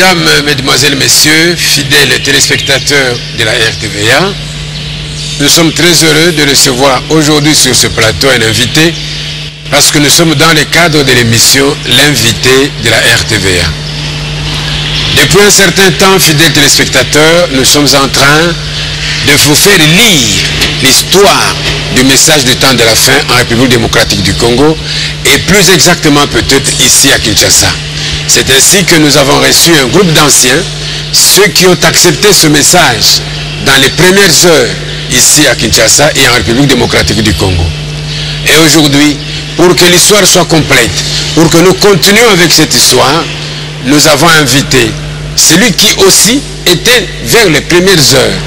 Mesdames, Mesdemoiselles, Messieurs, fidèles téléspectateurs de la RTVA, nous sommes très heureux de recevoir aujourd'hui sur ce plateau un invité parce que nous sommes dans le cadre de l'émission L'invité de la RTVA. Depuis un certain temps, fidèles téléspectateurs, nous sommes en train de vous faire lire l'histoire du message du temps de la fin en République démocratique du Congo et plus exactement peut-être ici à Kinshasa. C'est ainsi que nous avons reçu un groupe d'anciens, ceux qui ont accepté ce message dans les premières heures ici à Kinshasa et en République démocratique du Congo. Et aujourd'hui, pour que l'histoire soit complète, pour que nous continuions avec cette histoire, nous avons invité celui qui aussi était vers les premières heures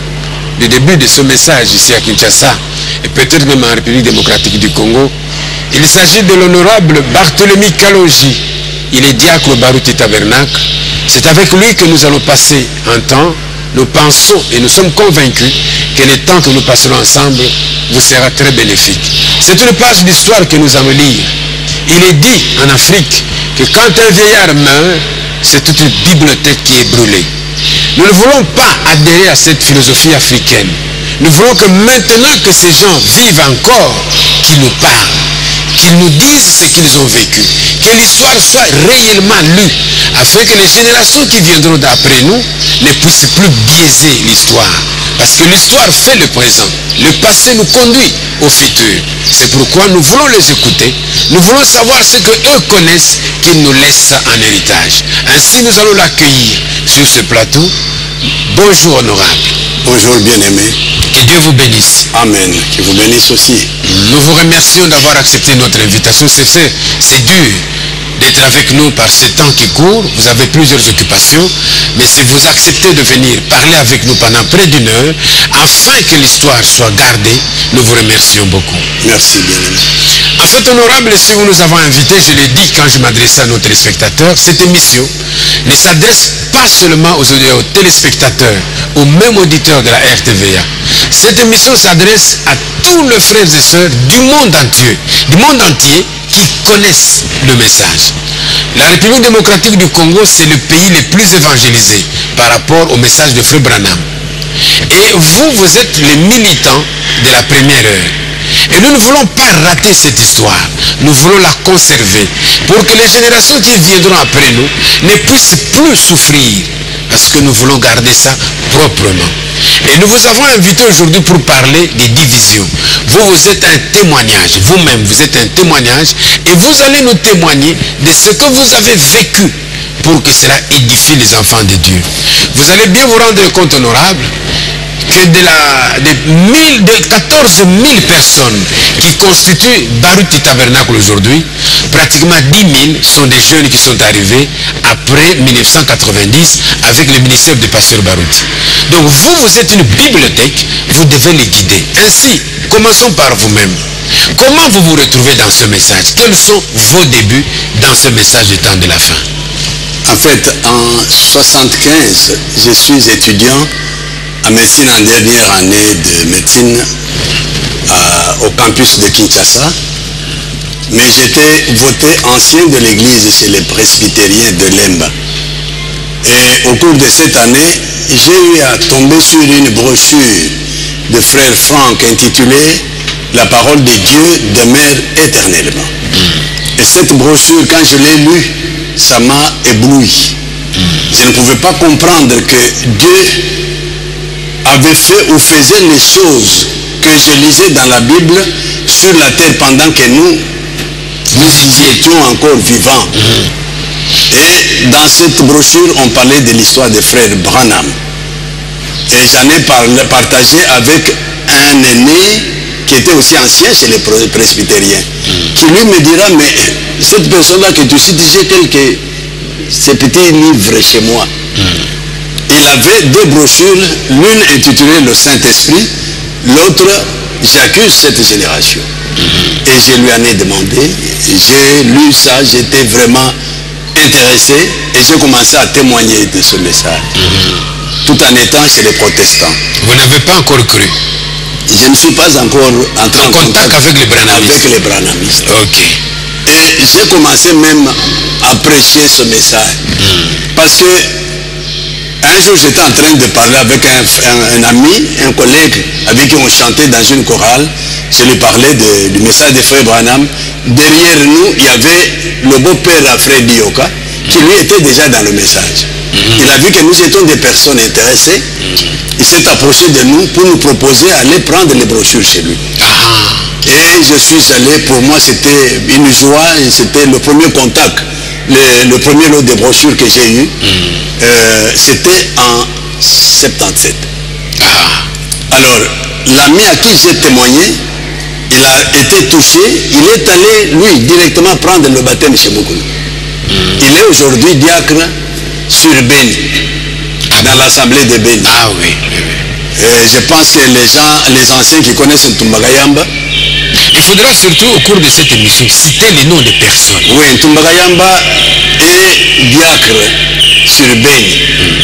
du début de ce message ici à Kinshasa et peut-être même en République démocratique du Congo. Il s'agit de l'honorable Barthélemy Kaloji. Il est diacre au Baruti Tabernacle. C'est avec lui que nous allons passer un temps. Nous pensons et nous sommes convaincus que le temps que nous passerons ensemble vous sera très bénéfique. C'est une page d'histoire que nous allons lire. Il est dit en Afrique que quand un vieillard meurt, c'est toute une bibliothèque qui est brûlée. Nous ne voulons pas adhérer à cette philosophie africaine. Nous voulons que maintenant que ces gens vivent encore, qu'ils nous parlent, qu'ils nous disent ce qu'ils ont vécu, que l'histoire soit réellement lue, afin que les générations qui viendront d'après nous ne puissent plus biaiser l'histoire. Parce que l'histoire fait le présent. Le passé nous conduit au futur. C'est pourquoi nous voulons les écouter. Nous voulons savoir ce qu'eux connaissent, qu'ils nous laissent en héritage. Ainsi, nous allons l'accueillir sur ce plateau. Bonjour, honorable. Bonjour, bien-aimé. Que Dieu vous bénisse. Amen. Que vous bénisse aussi. Nous vous remercions d'avoir accepté notre invitation. C'est dur d'être avec nous par ce temps qui court. Vous avez plusieurs occupations, mais si vous acceptez de venir parler avec nous pendant près d'une heure, afin que l'histoire soit gardée, nous vous remercions beaucoup. Merci, bien-aimé. En fait, honorable, si vous nous avons invités, je l'ai dit quand je m'adressais à nos téléspectateurs, cette émission ne s'adresse pas seulement aux téléspectateurs, aux mêmes auditeurs de la RTVA. Cette émission s'adresse à tous les frères et sœurs du monde entier qui connaissent le message. La République démocratique du Congo, c'est le pays le plus évangélisé par rapport au message de Frère Branham. Et vous êtes les militants de la première heure. Et nous ne voulons pas rater cette histoire. Nous voulons la conserver pour que les générations qui viendront après nous ne puissent plus souffrir. Parce que nous voulons garder ça proprement. Et nous vous avons invité aujourd'hui pour parler des divisions. Vous êtes un témoignage. Vous-même, vous êtes un témoignage. Et vous allez nous témoigner de ce que vous avez vécu pour que cela édifie les enfants de Dieu. Vous allez bien vous rendre compte, honorable, que de 14 000 personnes qui constituent Baruti Tabernacle aujourd'hui, pratiquement 10 000 sont des jeunes qui sont arrivés après 1990 avec le ministère du pasteur Baruti. Donc vous êtes une bibliothèque, vous devez les guider. Ainsi, commençons par vous-même. Comment vous vous retrouvez dans ce message? Quels sont vos débuts dans ce message du temps de la fin? En fait, en 1975, je suis étudiant en médecine en dernière année de médecine au campus de Kinshasa. Mais j'étais voté ancien de l'église chez les presbytériens de Lemba. Et au cours de cette année, j'ai eu à tomber sur une brochure de frère Franck intitulée « La parole de Dieu demeure éternellement ». Et cette brochure, quand je l'ai lue, ça m'a ébloui. Je ne pouvais pas comprendre que Dieu avait fait ou faisait les choses que je lisais dans la Bible sur la terre pendant que nous étions encore vivants. Et dans cette brochure, on parlait de l'histoire des frères Branham. Et j'en ai partagé avec un aîné qui était aussi ancien chez les presbytériens, qui lui me dira, mais cette personne-là que tu cites, j'ai ces petits livres chez moi. Il avait deux brochures, l'une intitulée Le Saint-Esprit, l'autre J'accuse cette génération. Et je lui en ai demandé, j'ai lu ça, j'étais vraiment intéressé et j'ai commencé à témoigner de ce message, tout en étant chez les protestants. Vous n'avez pas encore cru? Je ne suis pas encore entré en contact avec les branhamistes. Ok. Et j'ai commencé même à prêcher ce message. Parce que Un jour, j'étais en train de parler avec un ami, un collègue avec qui on chantait dans une chorale. Je lui parlais du message de Frère Branham. Derrière nous, il y avait le beau-père à Frère Dioka, qui lui était déjà dans le message. Il a vu que nous étions des personnes intéressées. Il s'est approché de nous pour nous proposer d'aller prendre les brochures chez lui. Et je suis allé, pour moi c'était une joie, c'était le premier contact, le premier lot de brochures que j'ai eu. C'était en 77. Alors, l'ami à qui j'ai témoigné, il a été touché, il est allé, lui, directement prendre le baptême chez Moukoulou. Il est aujourd'hui diacre sur Beni, dans l'assemblée de Beni. Ah oui. Je pense que les anciens qui connaissent Ntumbagayamba, il faudra surtout au cours de cette émission citer les noms des personnes. Oui, Ntumbagayamba est diacre sur Beni.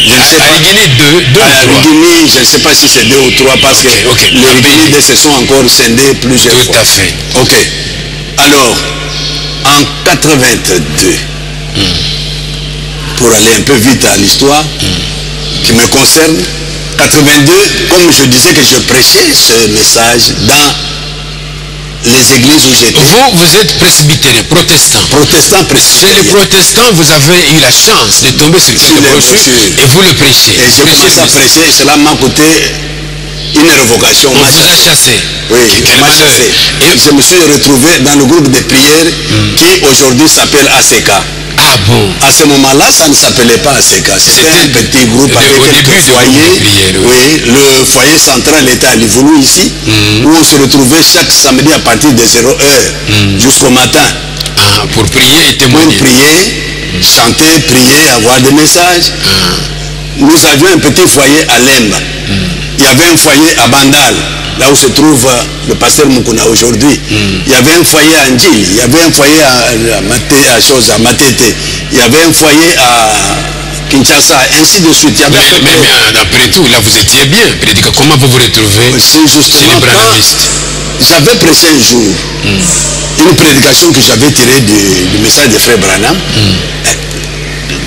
Je ne sais pas. Rigini 2 Rigini, je ne sais pas si c'est 2 ou 3 parce que les Rigini se sont encore scindés plusieurs fois. Tout à fait. Ok. Alors, en 82, pour aller un peu vite à l'histoire qui me concerne, 82, comme je disais que je prêchais ce message dans les églises où j'étais. Vous êtes presbytérien, protestant. Protestant, presbytérien. Chez les protestants, vous avez eu la chance de tomber sur cette brochure et vous le prêchez. Et j'ai commencé à prêcher, cela m'a coûté une révocation. On vous a chassé. Oui, on m'a chassé. Et je me suis retrouvé dans le groupe de prière qui aujourd'hui s'appelle ACK. Ah bon? À ce moment-là, ça ne s'appelait pas ACK. C'était un petit groupe avec quelques foyers. Oui, le foyer central était à Livoulou ici, où on se retrouvait chaque samedi à partir de 0h jusqu'au matin. Ah, pour prier et témoigner. Pour prier, chanter, prier, avoir des messages. Nous avions un petit foyer à Lemba. Il y avait un foyer à Bandal, là où se trouve le pasteur Mukuna aujourd'hui. Il y avait un foyer à Ndjili, il y avait un foyer à Matete, il y avait un foyer à Kinshasa, ainsi de suite. Mais après tout, là vous étiez bien. Comment vous vous retrouvez chez les brananistes? J'avais prêché un jour une prédication que j'avais tirée du message de Frère Branham.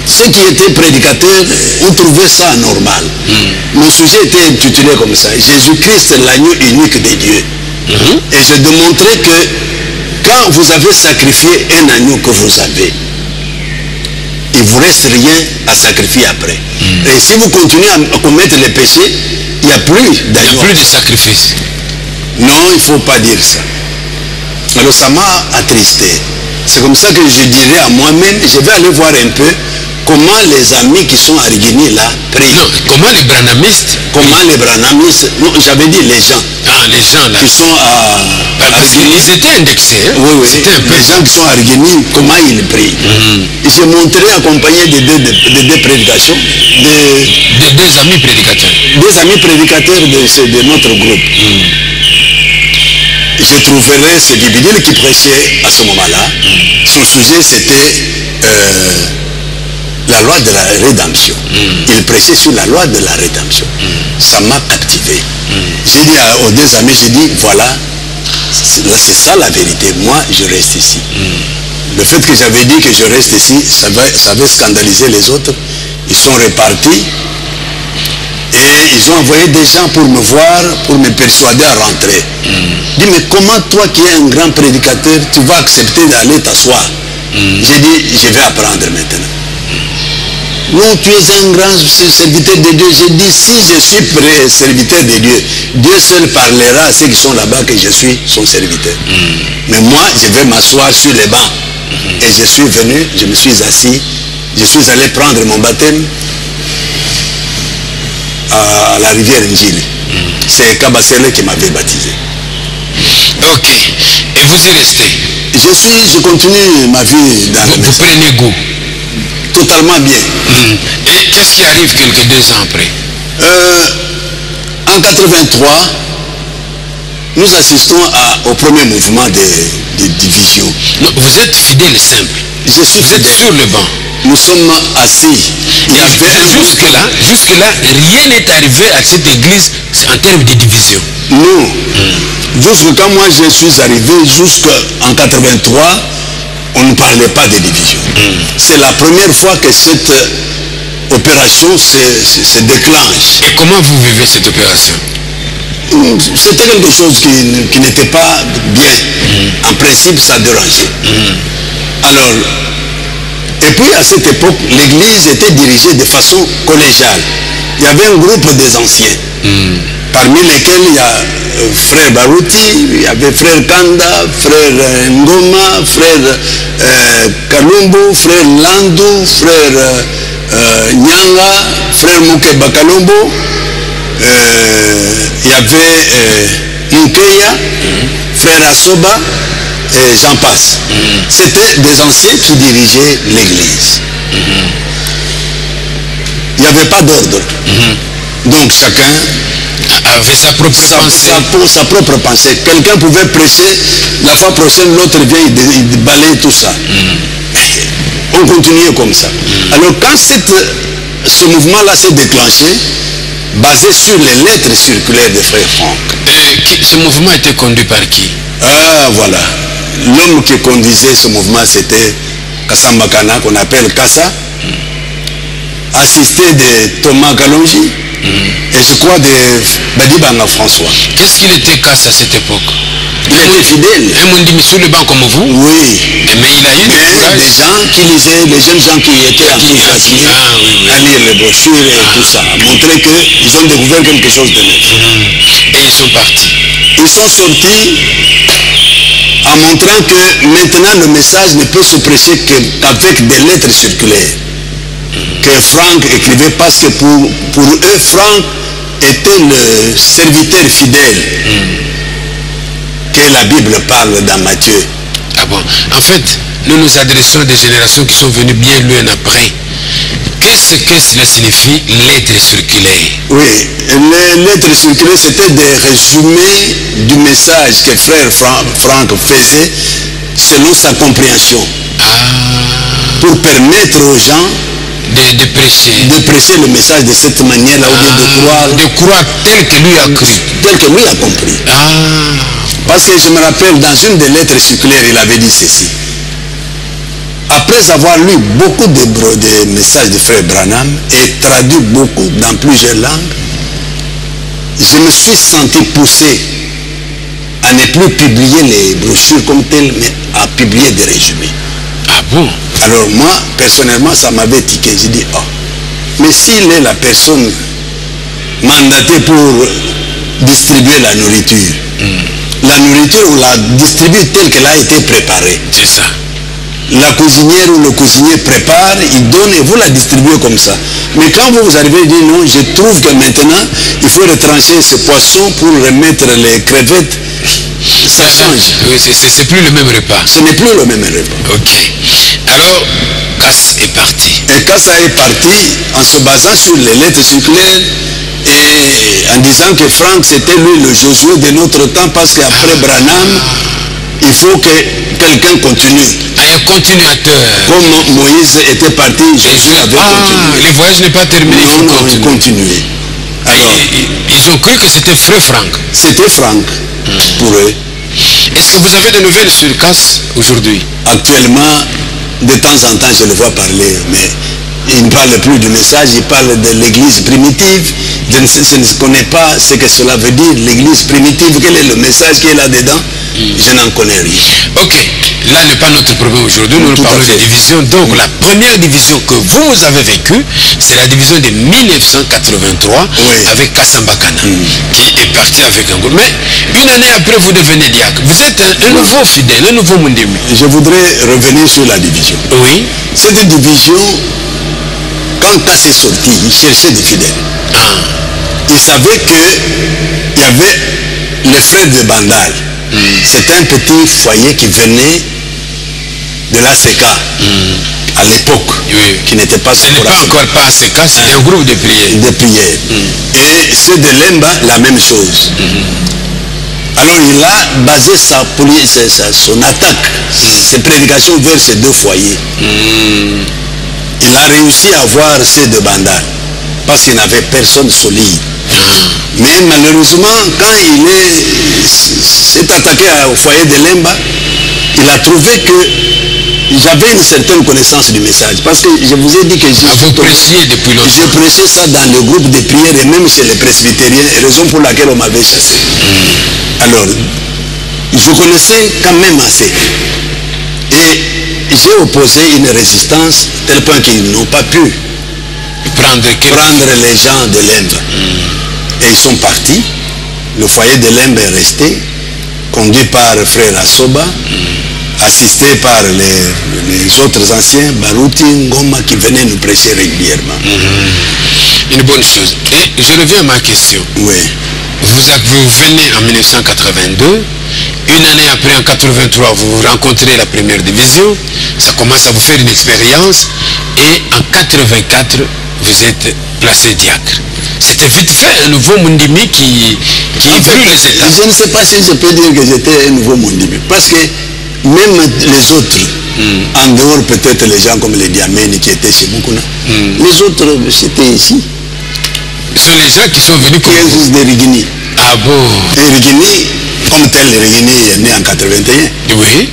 Ceux qui étaient prédicateurs ont trouvé ça normal. Mon sujet était intitulé comme ça: Jésus-Christ, l'agneau unique de Dieu. Et je démontrais que quand vous avez sacrifié un agneau que vous avez, il ne vous reste rien à sacrifier après. Et si vous continuez à commettre les péchés, il n'y a plus d'agneau. Il n'y a plus de sacrifice. Non, il ne faut pas dire ça. Alors ça m'a attristé. C'est comme ça que je dirais à moi-même, je vais aller voir un peu comment les amis qui sont à Rigini là prient. Non, comment les branamistes? Non, j'avais dit les gens. Ah, les gens là. Qui sont à Rigini. Ils étaient indexés. Hein? Oui. Les gens qui sont à Rigini, comment ils prient. Ils se montraient accompagnés de deux prédications. De deux amis prédicateurs. Deux amis prédicateurs de notre groupe. Je trouverai ce Bibidil qui prêchait à ce moment-là. Son sujet c'était la loi de la rédemption. Il prêchait sur la loi de la rédemption. Ça m'a captivé. J'ai dit aux deux amis, j'ai dit, voilà, c'est ça la vérité. Moi, je reste ici. Le fait que j'avais dit que je reste ici, ça avait scandalisé les autres. Ils sont repartis et ils ont envoyé des gens pour me voir, pour me persuader à rentrer. Je dis, mais comment toi qui es un grand prédicateur, tu vas accepter d'aller t'asseoir? J'ai dit, je vais apprendre maintenant. Non, tu es un grand serviteur de Dieu. J'ai dit, si je suis serviteur de Dieu, Dieu seul parlera à ceux qui sont là-bas que je suis son serviteur. Mais moi, je vais m'asseoir sur les bancs. Et je suis venu, je me suis assis, je suis allé prendre mon baptême à la rivière Ndjili. C'est Kabasele qui m'avait baptisé. Ok. Et vous y restez? Je continue ma vie dans le Vous prenez goût? Totalement bien. Et qu'est-ce qui arrive quelques 2 ans après? En 83, nous assistons au premier mouvement de division. Non, vous êtes fidèle simple. Vous êtes sur le banc. Nous sommes assis. Jusque-là, rien n'est arrivé à cette église en termes de division. Non. Jusque quand moi je suis arrivé, jusqu'en 83, on ne parlait pas de division. C'est la première fois que cette opération se déclenche. Et comment vous vivez cette opération? C'était quelque chose qui n'était pas bien. En principe, ça dérangeait. Alors, et puis à cette époque, l'église était dirigée de façon collégiale. Il y avait un groupe des anciens, parmi lesquels il y a frère Barouti, il y avait frère Kanda, frère Ngoma, frère Kalumbo, frère Landou, frère Nyanga, frère Mouké Bakalombo, il y avait Moukeya, frère Asoba, et j'en passe. C'était des anciens qui dirigeaient l'église. Il n'y avait pas d'ordre. Donc chacun avait sa propre pensée. Sa propre pensée. Quelqu'un pouvait prêcher, la fois prochaine, l'autre vient, il balaye tout ça. On continuait comme ça. Alors quand ce mouvement-là s'est déclenché, basé sur les lettres circulaires des frères Franck. Ce mouvement était conduit par qui? Ah, voilà. L'homme qui conduisait ce mouvement, c'était Kassamba Kana, qu'on appelle Kassa, assisté de Thomas Kalonji, et je crois de Badibanga François. Qu'est-ce qu'il était Kassa à cette époque? Il était fidèle. Un monde sur le banc comme vous? Oui. Mais il a eu des gens qui lisaient, les jeunes gens qui étaient enthousiasmés à lire les brochures et tout ça, à montrer qu'ils ont découvert quelque chose de neuf. Et ils sont partis. Ils sont sortis en montrant que maintenant le message ne peut se prêcher qu'avec des lettres circulaires que Franck écrivait, parce que pour eux, Franck était le serviteur fidèle que la Bible parle dans Matthieu. Ah bon? En fait, nous nous adressons à des générations qui sont venues bien loin après. Qu'est-ce que cela signifie, lettres circulaires? Oui, les lettres circulaires, c'était des résumés du message que frère Franck faisait selon sa compréhension. Pour permettre aux gens de prêcher le message de cette manière-là, ou de croire tel que lui a cru. Tel que lui a compris. Parce que je me rappelle, dans une des lettres circulaires, il avait dit ceci. Après avoir lu beaucoup de messages de frère Branham et traduit beaucoup dans plusieurs langues, je me suis senti poussé à ne plus publier les brochures comme telles, mais à publier des résumés. Ah bon? Alors moi, personnellement, ça m'avait tiqué. J'ai dit, oh, mais s'il est la personne mandatée pour distribuer la nourriture, on la distribue telle qu'elle a été préparée. C'est ça. La cuisinière ou le cuisinier prépare, il donne et vous la distribuez comme ça. Mais quand vous arrivez et dites non, je trouve que maintenant, il faut retrancher ce poisson pour remettre les crevettes, ça change. Oui, c'est plus le même repas. Ce n'est plus le même repas. Ok. Alors, Kassa est parti. Et Kassa est parti en se basant sur les lettres circulaires et en disant que Franck, c'était lui le Josué de notre temps, parce qu'après Branham, il faut que quelqu'un continue. Un continuateur. Comme Moïse était parti, Jésus avait continué. Le voyage n'est pas terminé. Non, il continuait. Alors, ils ont cru que c'était frère Franck. C'était Franck pour eux. Est-ce que vous avez des nouvelles sur Kassa aujourd'hui? Actuellement, de temps en temps, je le vois parler, mais il ne parle plus du message, il parle de l'église primitive. Je ne connais pas ce que cela veut dire, l'église primitive. Quel est le message qu'il y a là-dedans? Je n'en connais rien. Ok, là n'est pas notre problème aujourd'hui, nous parlons de division. Donc la première division que vous avez vécue, c'est la division de 1983 avec Kassamba Kana, qui est parti avec un groupe. Mais une année après, vous devenez diacre. Vous êtes un nouveau fidèle, un nouveau Mundimi. Je voudrais revenir sur la division. Oui. Cette division, quand Kassa est sorti, il cherchait des fidèles. Il savait qu'il y avait les frères de Bandal. C'était un petit foyer qui venait de l'ACK à l'époque, qui n'était pas ce n'est pas encore pas ACK, c'est un groupe de prière. Et ceux de Lemba, la même chose. Alors il a basé son attaque, ses prédications vers ces deux foyers. Il a réussi à avoir ceux de Bandal, parce qu'il n'avait personne solide. Mais malheureusement, quand il s'est attaqué au foyer de Lemba, il a trouvé que j'avais une certaine connaissance du message. Parce que je vous ai dit que vous prêchiez depuis longtemps. J'ai prêché ça dans le groupe de prière et même chez les presbytériens, raison pour laquelle on m'avait chassé. Alors, je connaissais quand même assez. Et j'ai opposé une résistance tel point qu'ils n'ont pas pu prendre les gens de Lembe. Et ils sont partis. Le foyer de Lembe est resté, conduit par frère Asoba, assisté par les autres anciens, Barouti, Ngoma, qui venaient nous prêcher régulièrement. Une bonne chose. Et je reviens à ma question. Oui. Vous venez en 1982, une année après, en 83, vous rencontrez la première division, ça commence à vous faire une expérience, et en 84, vous êtes placé diacre. C'était vite fait un nouveau Mundimi qui brûle les états. Je ne sais pas si je peux dire que j'étais un nouveau Mundimi, parce que même les autres, en dehors peut-être les gens comme les Diamènes qui étaient chez Mukuna, les autres c'était ici. Ce sont les gens qui sont venus comme vous. De Rigini. Ah bon? Et Rigini, comme tel, Rigini est né en 81. Oui.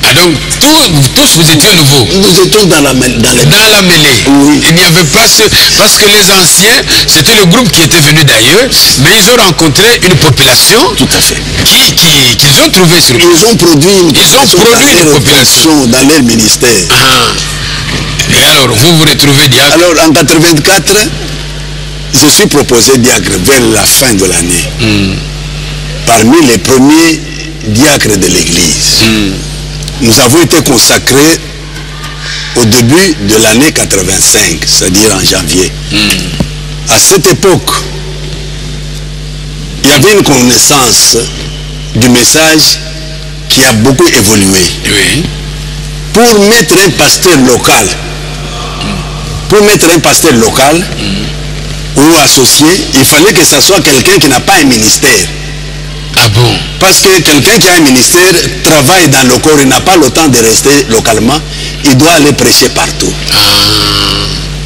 Ah donc, tous vous étiez nouveaux. Nous étions dans la mêlée. Oui. Il n'y avait pas ce... Parce que les anciens, c'était le groupe qui était venu d'ailleurs, mais ils ont rencontré une population... Tout à fait. Qu'ils ont trouvé sur le... Ils ont produit une population dans leur ministère. Et alors, vous vous retrouvez diacre? Alors, en 84, je suis proposé diacre vers la fin de l'année. Parmi les premiers diacres de l'Église. Nous avons été consacrés au début de l'année 85, c'est-à-dire en janvier. À cette époque, il y avait une connaissance du message qui a beaucoup évolué. Oui. Pour mettre un pasteur local, ou associé, il fallait que ce soit quelqu'un qui n'a pas un ministère. Ah bon? Parce que quelqu'un qui a un ministère travaille dans le corps, il n'a pas le temps de rester localement, il doit aller prêcher partout.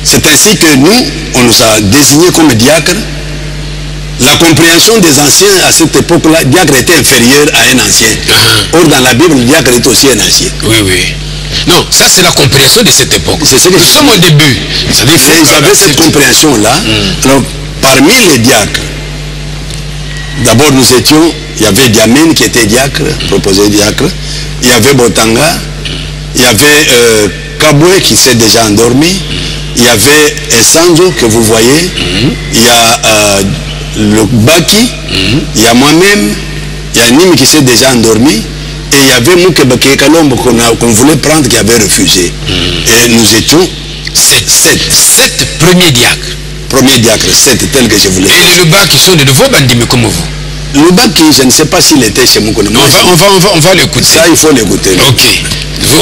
C'est ainsi que nous, on nous a désignés comme diacres. La compréhension des anciens à cette époque-là, diacre était inférieur à un ancien. Or, dans la Bible, le diacre est aussi un ancien. Oui, oui. Non, ça c'est la compréhension de cette époque. C'est ce que nous sommes au début. Ils avaient cette compréhension-là. Alors, parmi les diacres, d'abord nous étions, il y avait Diamène qui était diacre, proposé diacre, il y avait Botanga, il y avait Kaboué qui s'est déjà endormi, il y avait Essanjo que vous voyez, il y a le Baki, il y a moi-même, il y a Nîmes qui s'est déjà endormi, et il y avait Moukebake Kalombo qu'on voulait prendre qui avait refusé. Et nous étions 7 premiers diacres. Premier diacre, 7 tel que je voulais. Et les Lubas qui sont de nouveaux bandits comme vous? Le Baki, je ne sais pas s'il était chez Moukona. On va l'écouter. Ça, il faut l'écouter. Ok.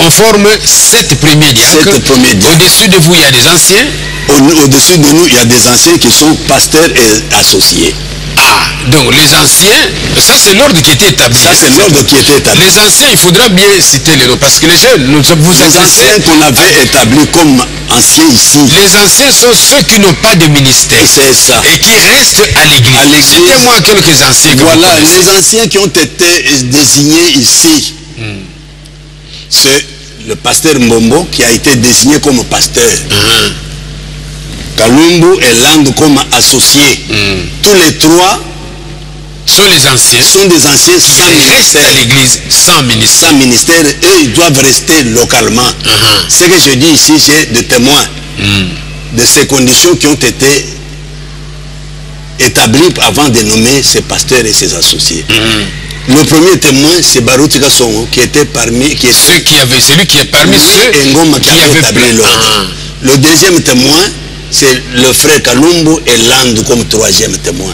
On forme 7 premiers diacres. Au-dessus de vous, il y a des anciens. Au-dessus de nous, il y a des anciens qui sont pasteurs et associés. Ah, donc les anciens, ça c'est l'ordre qui était établi. Ça c'est l'ordre qui était établi. Les anciens, il faudra bien citer les noms, parce que les jeunes, les anciens qu'on avait établis comme anciens ici. Les anciens sont ceux qui n'ont pas de ministère. C'est ça. Et qui restent à l'église. Citez-moi quelques anciens. Voilà, les anciens qui ont été désignés ici. C'est le pasteur Mbombo qui a été désigné comme pasteur. Kalumbu et Land comme associés. Tous les trois sont les anciens. Sont des anciens sans ministère. À l'église sans ministère. Sans ministère, eux ils doivent rester localement. Ce que je dis ici, j'ai des témoins de ces conditions qui ont été établies avant de nommer ces pasteurs et ces associés. Le premier témoin, c'est Barouti Kassongo, qui était parmi... celui qui est parmi ceux qui avaient établi l'ordre. Le deuxième témoin, c'est le frère Kalumbu et Land comme troisième témoin.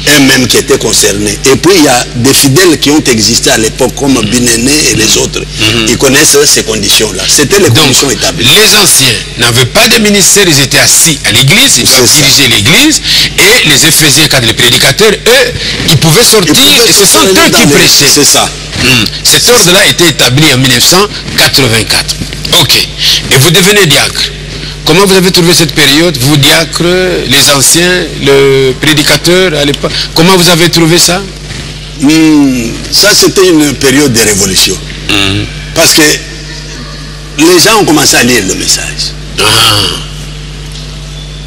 Eux-mêmes qui étaient concernés. Et puis il y a des fidèles qui ont existé à l'époque comme Binéné et les autres. Ils connaissent ces conditions-là. C'était les conditions établies. Les anciens n'avaient pas de ministère, ils étaient assis à l'église, ils doivent diriger l'église. Et les Éphésiens, quand les prédicateurs, eux, ils pouvaient sortir, et ce sont eux qui prêchaient. C'est ça. Cet ordre-là a été établi en 1984. Ok. Et vous devenez diacre. Comment vous avez trouvé cette période, vous diacres, les anciens, le prédicateur à l'époque? Comment vous avez trouvé ça? Ça, c'était une période de révolution. Parce que les gens ont commencé à lire le message.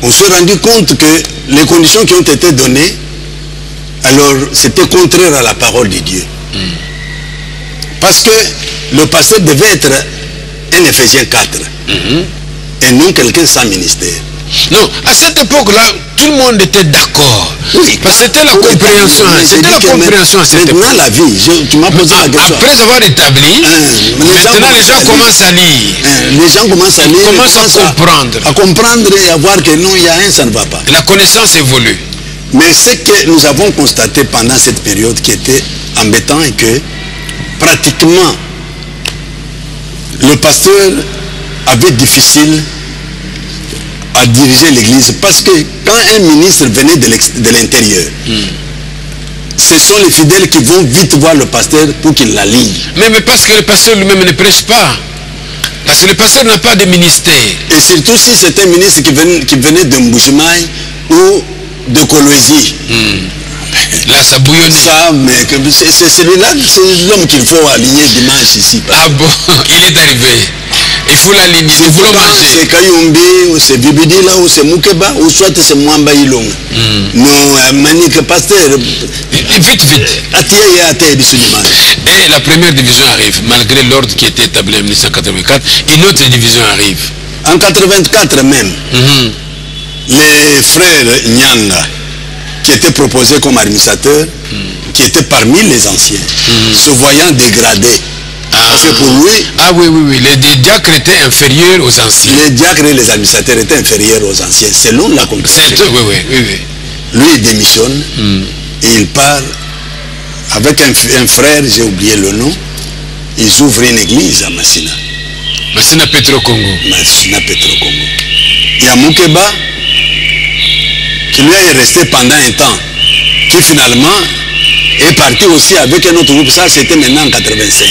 On s'est rendu compte que les conditions qui ont été données, alors c'était contraire à la parole de Dieu. Parce que le pasteur devait être un Éphésiens 4 et non quelqu'un sans ministère. Non, à cette époque-là, tout le monde était d'accord. Oui, parce que c'était la compréhension. C'était la compréhension à cette époque. Maintenant, la vie, tu m'as posé la question. Après avoir établi, maintenant les gens commencent à lire. Les gens commencent à lire. Ils commencent à comprendre. À comprendre et à voir que non, il y a un, ça ne va pas. La connaissance évolue. Mais ce que nous avons constaté pendant cette période qui était embêtant est que pratiquement le pasteur avait difficile à diriger l'église parce que quand un ministre venait de l'intérieur, ce sont les fidèles qui vont vite voir le pasteur pour qu'il la lie. Mais parce que le pasteur lui-même ne prêche pas. Parce que le pasteur n'a pas de ministère. Et surtout si c'est un ministre qui venait de Mboujimaï ou de Kolwezi. Là, ça bouillonne. Ça, mais c'est celui-là, c'est l'homme qu'il faut aligner dimanche ici. Ah bon, il est arrivé. Il faut l'aligner, il faut le manger. C'est Kayombe, ou c'est Bibidi là, ou c'est Moukeba, ou soit c'est Mwamba Ilong. Non, Manique Pasteur. Vite. Et la première division arrive, malgré l'ordre qui était établi en 1984, une autre division arrive. En 1984 même, les frères Nyanga, qui étaient proposés comme administrateurs, qui étaient parmi les anciens, se voyant dégradés. Parce que pour lui... Ah oui, les diacres étaient inférieurs aux anciens. Les diacres et les administrateurs étaient inférieurs aux anciens, selon la compréhension. Oui. Lui, il démissionne et il part avec un frère, j'ai oublié le nom, ils ouvrent une église à Massina. Massina Petro Congo. Il y a Moukeba, qui lui est resté pendant un temps, qui finalement est parti aussi avec un autre groupe. Ça, c'était maintenant en 85.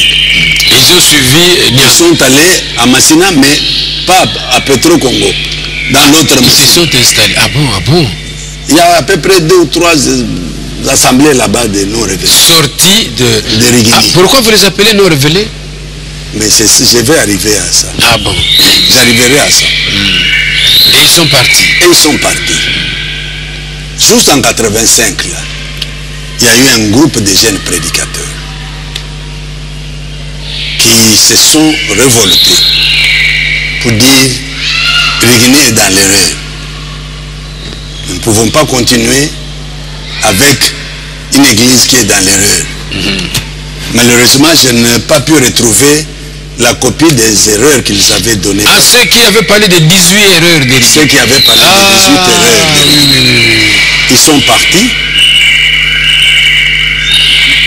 Ils ont suivi. Ils sont allés à Massina, mais pas à Petro Congo, dans l'autre Massina. Ils sont installés. Ah bon. Il y a à peu près 2 ou 3 assemblées là-bas de non-révélés. Sortis de Rigini. Ah, pourquoi vous les appelez non-révélés? Mais je vais arriver à ça. Ah bon. J'arriverai à ça. Et ils sont partis. Juste en 85, là, il y a eu un groupe de jeunes prédicateurs qui se sont révoltés pour dire Rigini est dans l'erreur. Nous ne pouvons pas continuer avec une église qui est dans l'erreur. Malheureusement, je n'ai pas pu retrouver la copie des erreurs qu'ils avaient données. Ah, ceux qui avaient parlé de 18 erreurs de Ceux qui avaient parlé de 18 erreurs de Ils sont partis,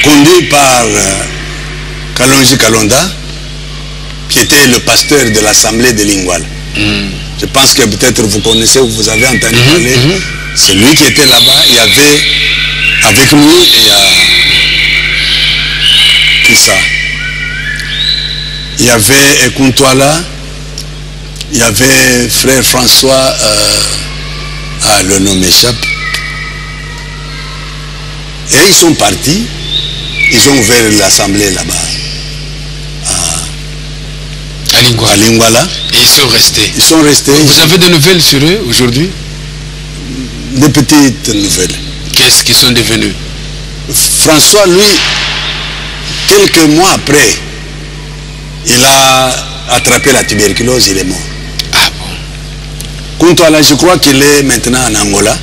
conduits par Kalonji Kalonda, qui était le pasteur de l'assemblée de Lingwala. Je pense que peut-être vous connaissez ou vous avez entendu parler. C'est lui qui était là-bas. Il y avait avec lui, il y a qui ça? Il y avait Kuntwala, il y avait frère François, le nom m'échappe. Et ils sont partis, ils ont ouvert l'assemblée là-bas. À Lingwala. Et ils sont restés. Vous avez des nouvelles sur eux aujourd'hui? Des petites nouvelles. Qu'est-ce qu'ils sont devenus? François, lui, quelques mois après, il a attrapé la tuberculose, il est mort. Ah bon? Kuntwala, je crois qu'il est maintenant en Angola,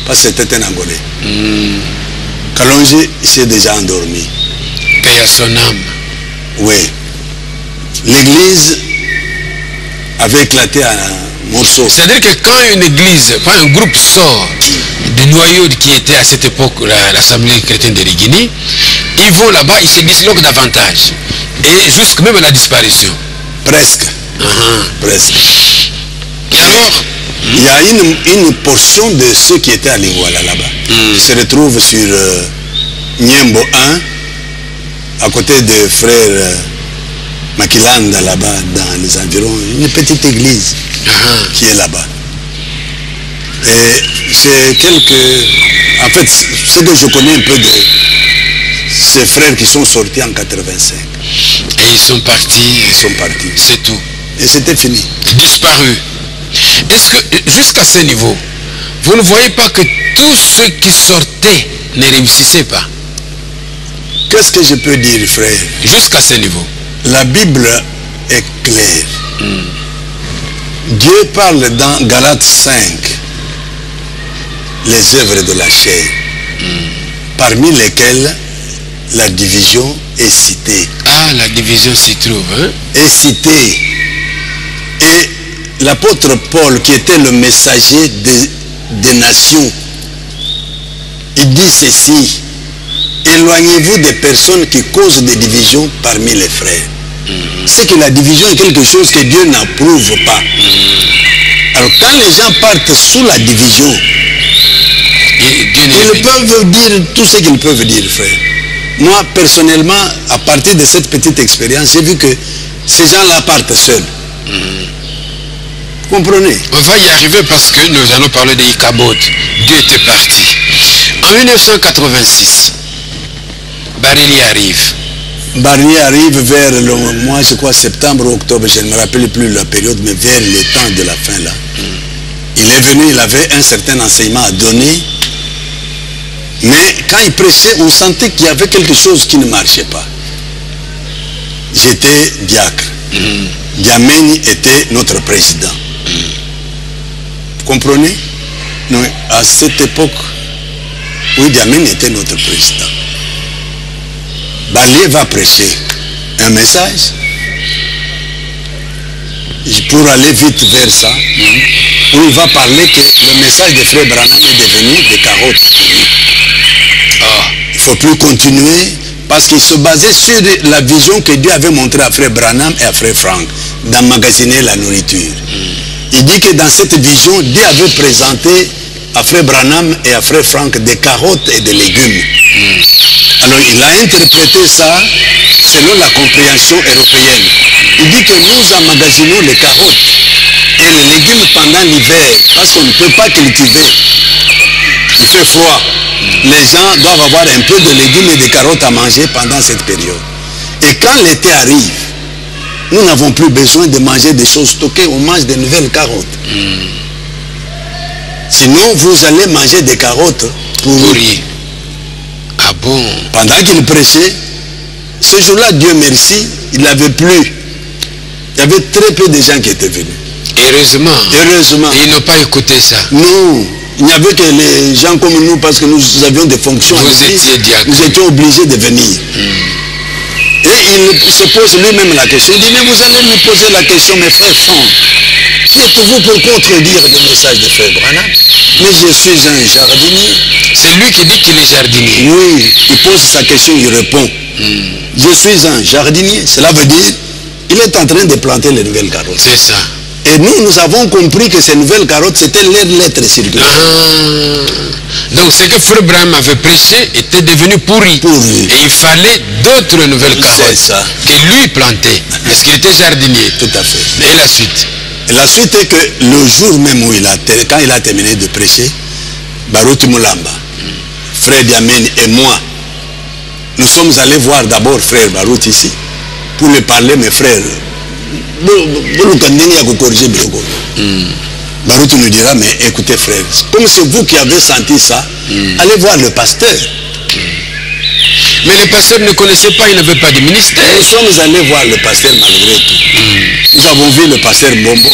parce que c'était un Angolais. Kalonji s'est déjà endormi. Paix à son âme. Oui. L'église avait éclaté en morceaux. C'est-à-dire que quand une église, quand un groupe sort du noyau qui était à cette époque l'Assemblée chrétienne de Rigini, ils vont là-bas, ils se disloquent davantage. Et jusqu'à même à la disparition. Presque. Presque. Et alors, il y a une portion de ceux qui étaient à Lingwala là-bas, qui se retrouvent sur Niembo 1, à côté de frère Makilanda là-bas, dans les environs, une petite église qui est là-bas. Et c'est quelques... En fait, ce que je connais un peu de ces frères qui sont sortis en 85. Et ils sont partis. Ils sont partis. C'est tout. Et c'était fini. Disparu. Est-ce que jusqu'à ce niveau, vous ne voyez pas que tous ceux qui sortaient ne réussissaient pas? Qu'est-ce que je peux dire, frère? Jusqu'à ce niveau. La Bible est claire. Dieu parle dans Galates 5 les œuvres de la chair, parmi lesquelles la division est citée. Ah, la division s'y trouve, hein? Est citée. Et l'apôtre Paul, qui était le messager des nations, il dit ceci: éloignez-vous des personnes qui causent des divisions parmi les frères. C'est que la division est quelque chose que Dieu n'approuve pas. Alors quand les gens partent sous la division, ils peuvent dire tout ce qu'ils peuvent dire, frère. Moi, personnellement, à partir de cette petite expérience, j'ai vu que ces gens-là partent seuls. Vous comprenez? On va y arriver parce que nous allons parler de Ichabod. Dieu était parti. En 1986, Barili arrive. Barili arrive vers le mois, je crois, septembre ou octobre, je ne me rappelle plus la période, mais vers le temps de la fin là. Il est venu, il avait un certain enseignement à donner. Mais quand il prêchait, on sentait qu'il y avait quelque chose qui ne marchait pas. J'étais diacre. Diamène était notre président. Vous comprenez? Non, à cette époque, oui, Diamène était notre président. Barili va prêcher un message. Pour aller vite vers ça, où il va parler que le message de Frère Branham est devenu des carottes. Il ne faut plus continuer parce qu'il se basait sur la vision que Dieu avait montrée à Frère Branham et à Frère Frank d'emmagasiner la nourriture. Il dit que dans cette vision, Dieu avait présenté à Frère Branham et à Frère Frank des carottes et des légumes. Alors il a interprété ça selon la compréhension européenne. Il dit que nous emmagasinons les carottes et les légumes pendant l'hiver parce qu'on ne peut pas cultiver. Il fait froid. Les gens doivent avoir un peu de légumes et de carottes à manger pendant cette période. Et quand l'été arrive, nous n'avons plus besoin de manger des choses stockées, on mange de nouvelles carottes. Sinon, vous allez manger des carottes pourries. Ah bon? Pendant qu'il prêchait, ce jour-là, Dieu merci, il n'avait plus. Il y avait très peu de gens qui étaient venus. Heureusement. Heureusement. Et ils n'ont pas écouté ça. Non. Il n'y avait que les gens comme nous parce que nous avions des fonctions. Vous étiez diacre. Nous étions obligés de venir. Et il se pose lui-même la question. Il dit, mais vous allez me poser la question, mes frères Franck. Qui êtes-vous pour contredire le message de Frère Branham? Mais je suis un jardinier. C'est lui qui dit qu'il est jardinier. Oui, il pose sa question, il répond. Je suis un jardinier. Cela veut dire, il est en train de planter les nouvelles carottes. C'est ça. Et nous avons compris que ces nouvelles carottes, c'était leurs lettres circulaires. Donc ce que Frère Branham avait prêché était devenu pourri. Et il fallait d'autres nouvelles carottes que lui plantait. Parce qu'il était jardinier. Tout à fait. Et la suite? Et la suite est que le jour même où quand il a terminé de prêcher, Baruti Mulamba, Frère Diamène et moi, nous sommes allés voir d'abord Frère Baruti ici, pour lui parler, mes frères. Baruti nous dira, mais écoutez frère, comme c'est vous qui avez senti ça, allez voir le pasteur. Mais le pasteur ne connaissait pas, il n'avait pas de ministère. Nous sommes allés voir le pasteur malgré tout. Nous avons vu le pasteur Mbombo,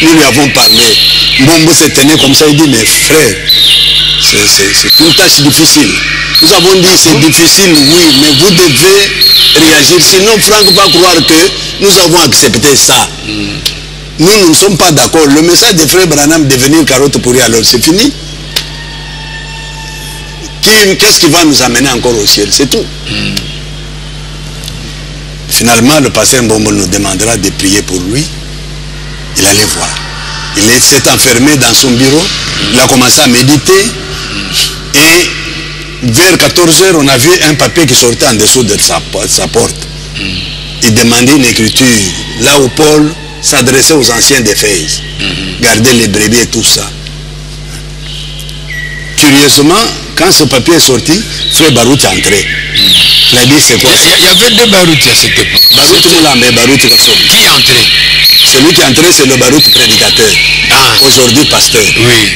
nous lui avons parlé. Mbombo s'est tenu comme ça, il dit, mais frère, c'est une tâche difficile. Nous avons dit, c'est difficile, oui, mais vous devez réagir. Sinon, Franck va croire que nous avons accepté ça. Nous ne sommes pas d'accord. Le message de Frère Branham devenir carotte pourrie, alors c'est fini. Qu'est-ce qui va nous amener encore au ciel? C'est tout. Finalement, le pasteur Mbombo nous demandera de prier pour lui. Il allait voir. Il s'est enfermé dans son bureau. Il a commencé à méditer. Et vers 14 h, on a vu un papier qui sortait en dessous de sa porte. Il demandait une écriture. Là où Paul s'adressait aux anciens d'Éphèse. Garder les brebis et tout ça. Curieusement, quand ce papier est sorti, Frère Baruti est entré. Il a dit, c'est quoi ça? Il y avait deux Baruti à cette époque. Baruti Mulamba et Baruti Kassoum. Qui est entré? Celui qui est entré, c'est le baroud prédicateur. Aujourd'hui pasteur. Oui.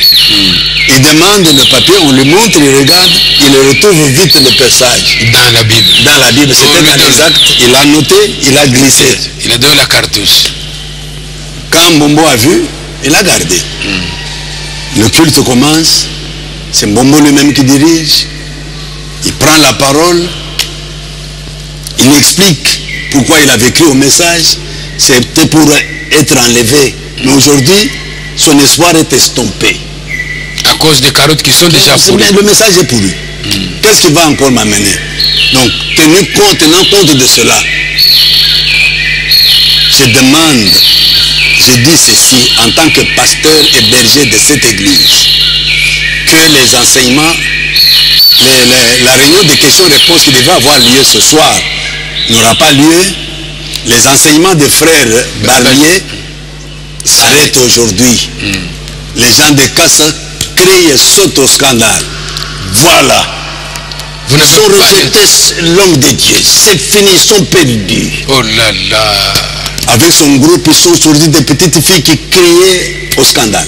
Il demande le papier, on lui montre, il regarde, il retrouve vite le passage. Dans la Bible. Dans la Bible, c'était dans les actes. Il a noté, il a glissé. Il a donné la cartouche. Quand Mbombo a vu, il a gardé. Le culte commence. C'est Mbombo lui-même qui dirige. Il prend la parole. Il explique pourquoi il a vécu au message. C'était pour être enlevé. Mais aujourd'hui, son espoir est estompé. À cause des carottes qui sont déjà pourries. Le message est pourri. Qu'est-ce qui va encore m'amener? Donc, tenant compte de cela, je demande, je dis ceci en tant que pasteur et berger de cette église, que les enseignements, la réunion de questions-réponses qui devait avoir lieu ce soir n'aura pas lieu. Les enseignements des frères Barlier s'arrêtent aujourd'hui. Les gens de Kassa crient et sautent au scandale. Voilà. Ils sont rejetés l'homme de Dieu. C'est fini, ils sont perdus. Oh là là. Avec son groupe, ils sont sortis des petites filles qui criaient au scandale.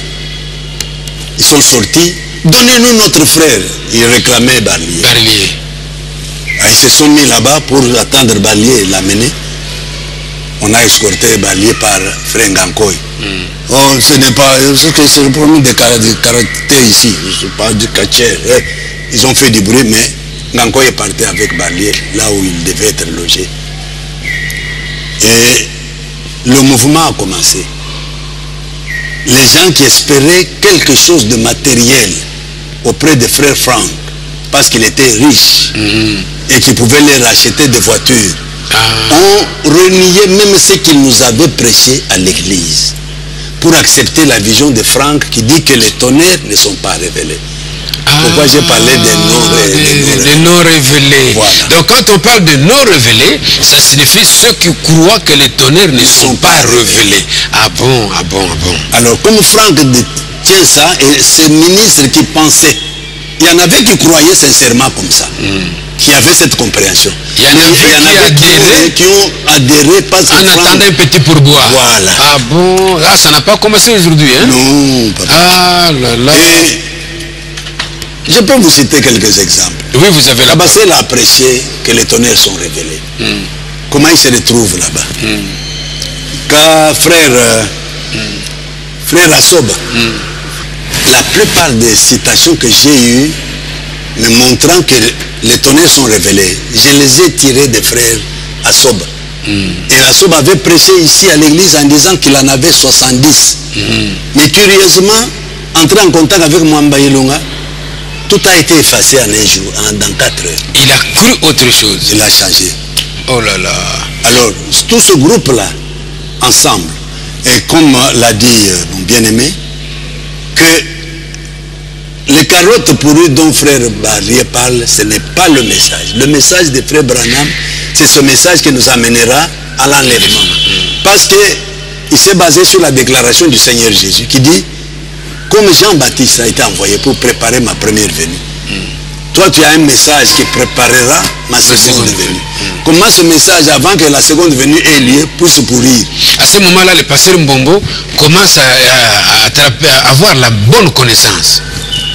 Ils sont sortis. Donnez-nous notre frère. Ils réclamaient Barlier. Ils se sont mis là-bas pour attendre Barlier et l'amener. On a escorté Barlier par frère Ngankoy. Oh, ce n'est pas... C'est le problème des caractères ici. Je ne sais pas du catcher. Ils ont fait du bruit, mais Ngankoy est parti avec Barlier, là où il devait être logé. Et le mouvement a commencé. Les gens qui espéraient quelque chose de matériel auprès des frères Franck, parce qu'il était riche et qu'il pouvait leur acheter des voitures, ont renié même ce qu'ils nous avaient prêché à l'église pour accepter la vision de Franck qui dit que les tonnerres ne sont pas révélés. Pourquoi j'ai parlé des non révélés. Voilà. Donc quand on parle de non révélés, ça signifie ceux qui croient que les tonnerres ne sont pas révélés. Ah bon, ah bon, ah bon. Alors comme Franck tient ça, et ces ministres qui pensaient, il y en avait qui croyaient sincèrement comme ça, qui avaient cette compréhension. Il y en avait qui ont adhéré parce que en attendant un petit pourboire. Voilà. Ah bon, là ça n'a pas commencé aujourd'hui, hein? Non, papa. Ah là là. Et je peux vous citer quelques exemples. Oui, vous avez la Abassel a apprécié que les tonnerres sont révélés. Comment il se retrouve là-bas? Quand frère Assoba, la plupart des citations que j'ai eues me montrant que les tonnerres sont révélés, je les ai tirés des frères Assoba. Et Assoba avait prêché ici à l'église en disant qu'il en avait 70. Mais curieusement, entré en contact avec Mwamba Ilunga, tout a été effacé en un jour, dans 4 heures. Il a cru autre chose. Il a changé. Oh là là. Alors, tout ce groupe-là, ensemble, et comme l'a dit mon bien-aimé, que les carottes pourries dont frère Barlier parle, ce n'est pas le message. Le message de frère Branham, c'est ce message qui nous amènera à l'enlèvement. Parce qu'il s'est basé sur la déclaration du Seigneur Jésus qui dit, comme Jean-Baptiste a été envoyé pour préparer ma première venue, toi tu as un message qui préparera ma seconde venue. Comment ce message, avant que la seconde venue ait lieu, puisse pourrir? À ce moment-là, le pasteur Mbombo commence à avoir la bonne connaissance.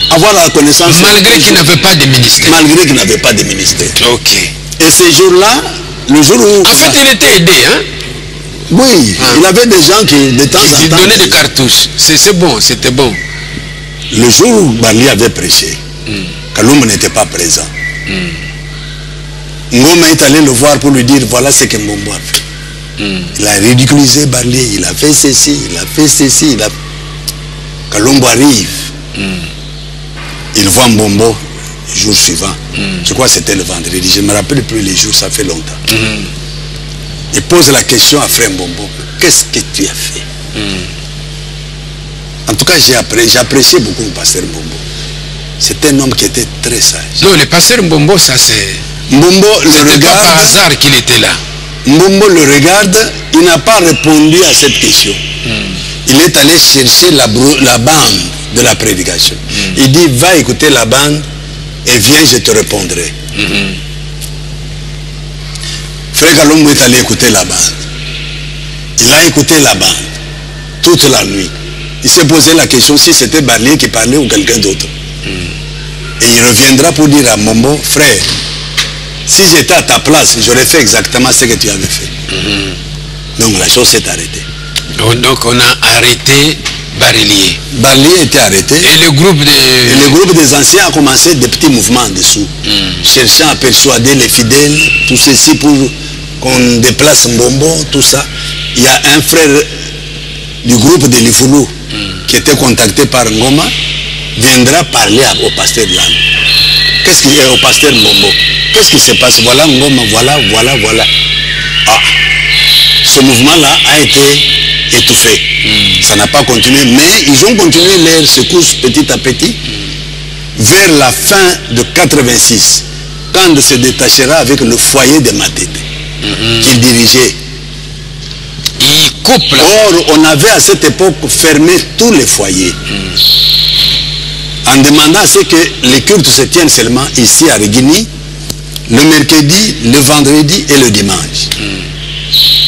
Avoir la connaissance. Malgré qu'il n'avait pas de ministère. Malgré qu'il n'avait pas de ministère. Ok. Et ce jour-là, le jour où... En fait, il était aidé, hein? Oui, il avait des gens qui, de temps en temps... donnaient des cartouches. C'est bon, c'était bon. Le jour où Barlier avait prêché, Kalumba n'était pas présent. Ngoma est allé le voir pour lui dire, voilà ce que Mbombo a fait. Il a ridiculisé Barlier, il a fait ceci, il a fait ceci. Kalumba arrive. Il voit Mbombo le jour suivant. Je crois que c'était le vendredi. Je ne me rappelle plus les jours, ça fait longtemps. Il pose la question à frère Mbombo, qu'est-ce que tu as fait? En tout cas, j'ai apprécié beaucoup le pasteur Mbombo. C'est un homme qui était très sage. Non, le pasteur Mbombo, ça c'est... Mbombo le regarde. Pas par hasard qu'il était là. Mbombo le regarde, il n'a pas répondu à cette question. Il est allé chercher la bande de la prédication. Il dit, va écouter la bande et viens, je te répondrai. Frère Kalombo est allé écouter la bande. Il a écouté la bande. toute la nuit. Il s'est posé la question si c'était Barlier qui parlait ou quelqu'un d'autre. Et il reviendra pour dire à Mombo, frère, si j'étais à ta place, j'aurais fait exactement ce que tu avais fait. Donc la chose s'est arrêtée. Donc on a arrêté Barlier. Barlier était arrêté. Et le groupe des anciens a commencé des petits mouvements en dessous, cherchant à persuader les fidèles, tout ceci pour qu'on déplace Mbombo, tout ça. Il y a un frère du groupe de Lifoulou qui était contacté par Ngoma, viendra parler au pasteur Lan. Qu'est-ce qu'il y a au pasteur Mbombo? Qu'est-ce qui se passe? Voilà Ngoma, voilà. Ah, ce mouvement-là a été étouffé. Ça n'a pas continué, mais ils ont continué leur secousse petit à petit vers la fin de 86, quand il se détachera avec le foyer de Matete qu'il dirigeait. Il coupe là. Or, on avait à cette époque fermé tous les foyers en demandant à ce que les cultes se tiennent seulement ici à Régini, le mercredi, le vendredi et le dimanche.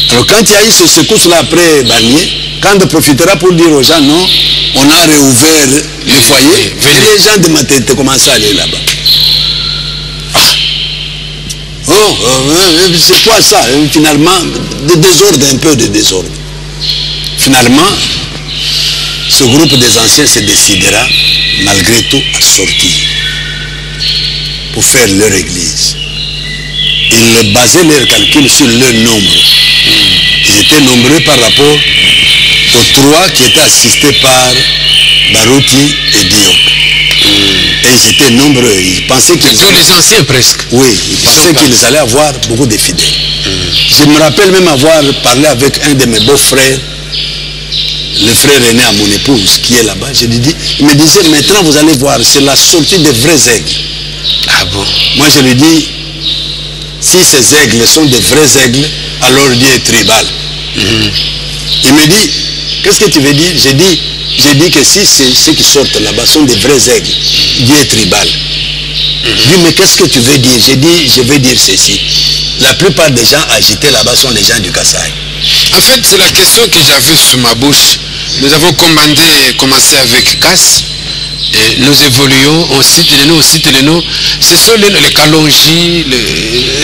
Alors quand il y a eu ce secousse-là après Barnier, quand on profitera pour dire aux gens non, on a réouvert les foyers, et les gens de Matete commencent à aller là-bas. C'est quoi ça? Finalement, de désordre, un peu de désordre. Finalement, ce groupe des anciens se décidera, malgré tout, à sortir pour faire leur église. Ils basaient leurs calculs sur leur nombre. Ils étaient nombreux par rapport aux 3 qui étaient assistés par Barouti et Diop. Et ils étaient nombreux. Ils pensaient qu'ils allaient... les anciens presque. Oui, ils pensaient qu'ils allaient avoir beaucoup de fidèles. Je me rappelle même avoir parlé avec un de mes beaux-frères, le frère aîné à mon épouse, qui est là-bas. Je lui dis, il me disait, maintenant vous allez voir, c'est la sortie des vrais aigles. Ah bon? Moi je lui dis, si ces aigles sont des vrais aigles, alors Dieu est tribal. Il me dit, qu'est-ce que tu veux dire? J'ai dit que si ceux qui sortent là-bas sont des vrais aigles, Dieu est tribal. Je dis, mais qu'est-ce que tu veux dire? J'ai dit, je veux dire ceci. La plupart des gens agités là-bas sont les gens du Kasaï. En fait, c'est la question que j'avais sur ma bouche. Nous avons commencé avec Casse. Et nous évoluons, on cite les noms, ce sont les Kalonji,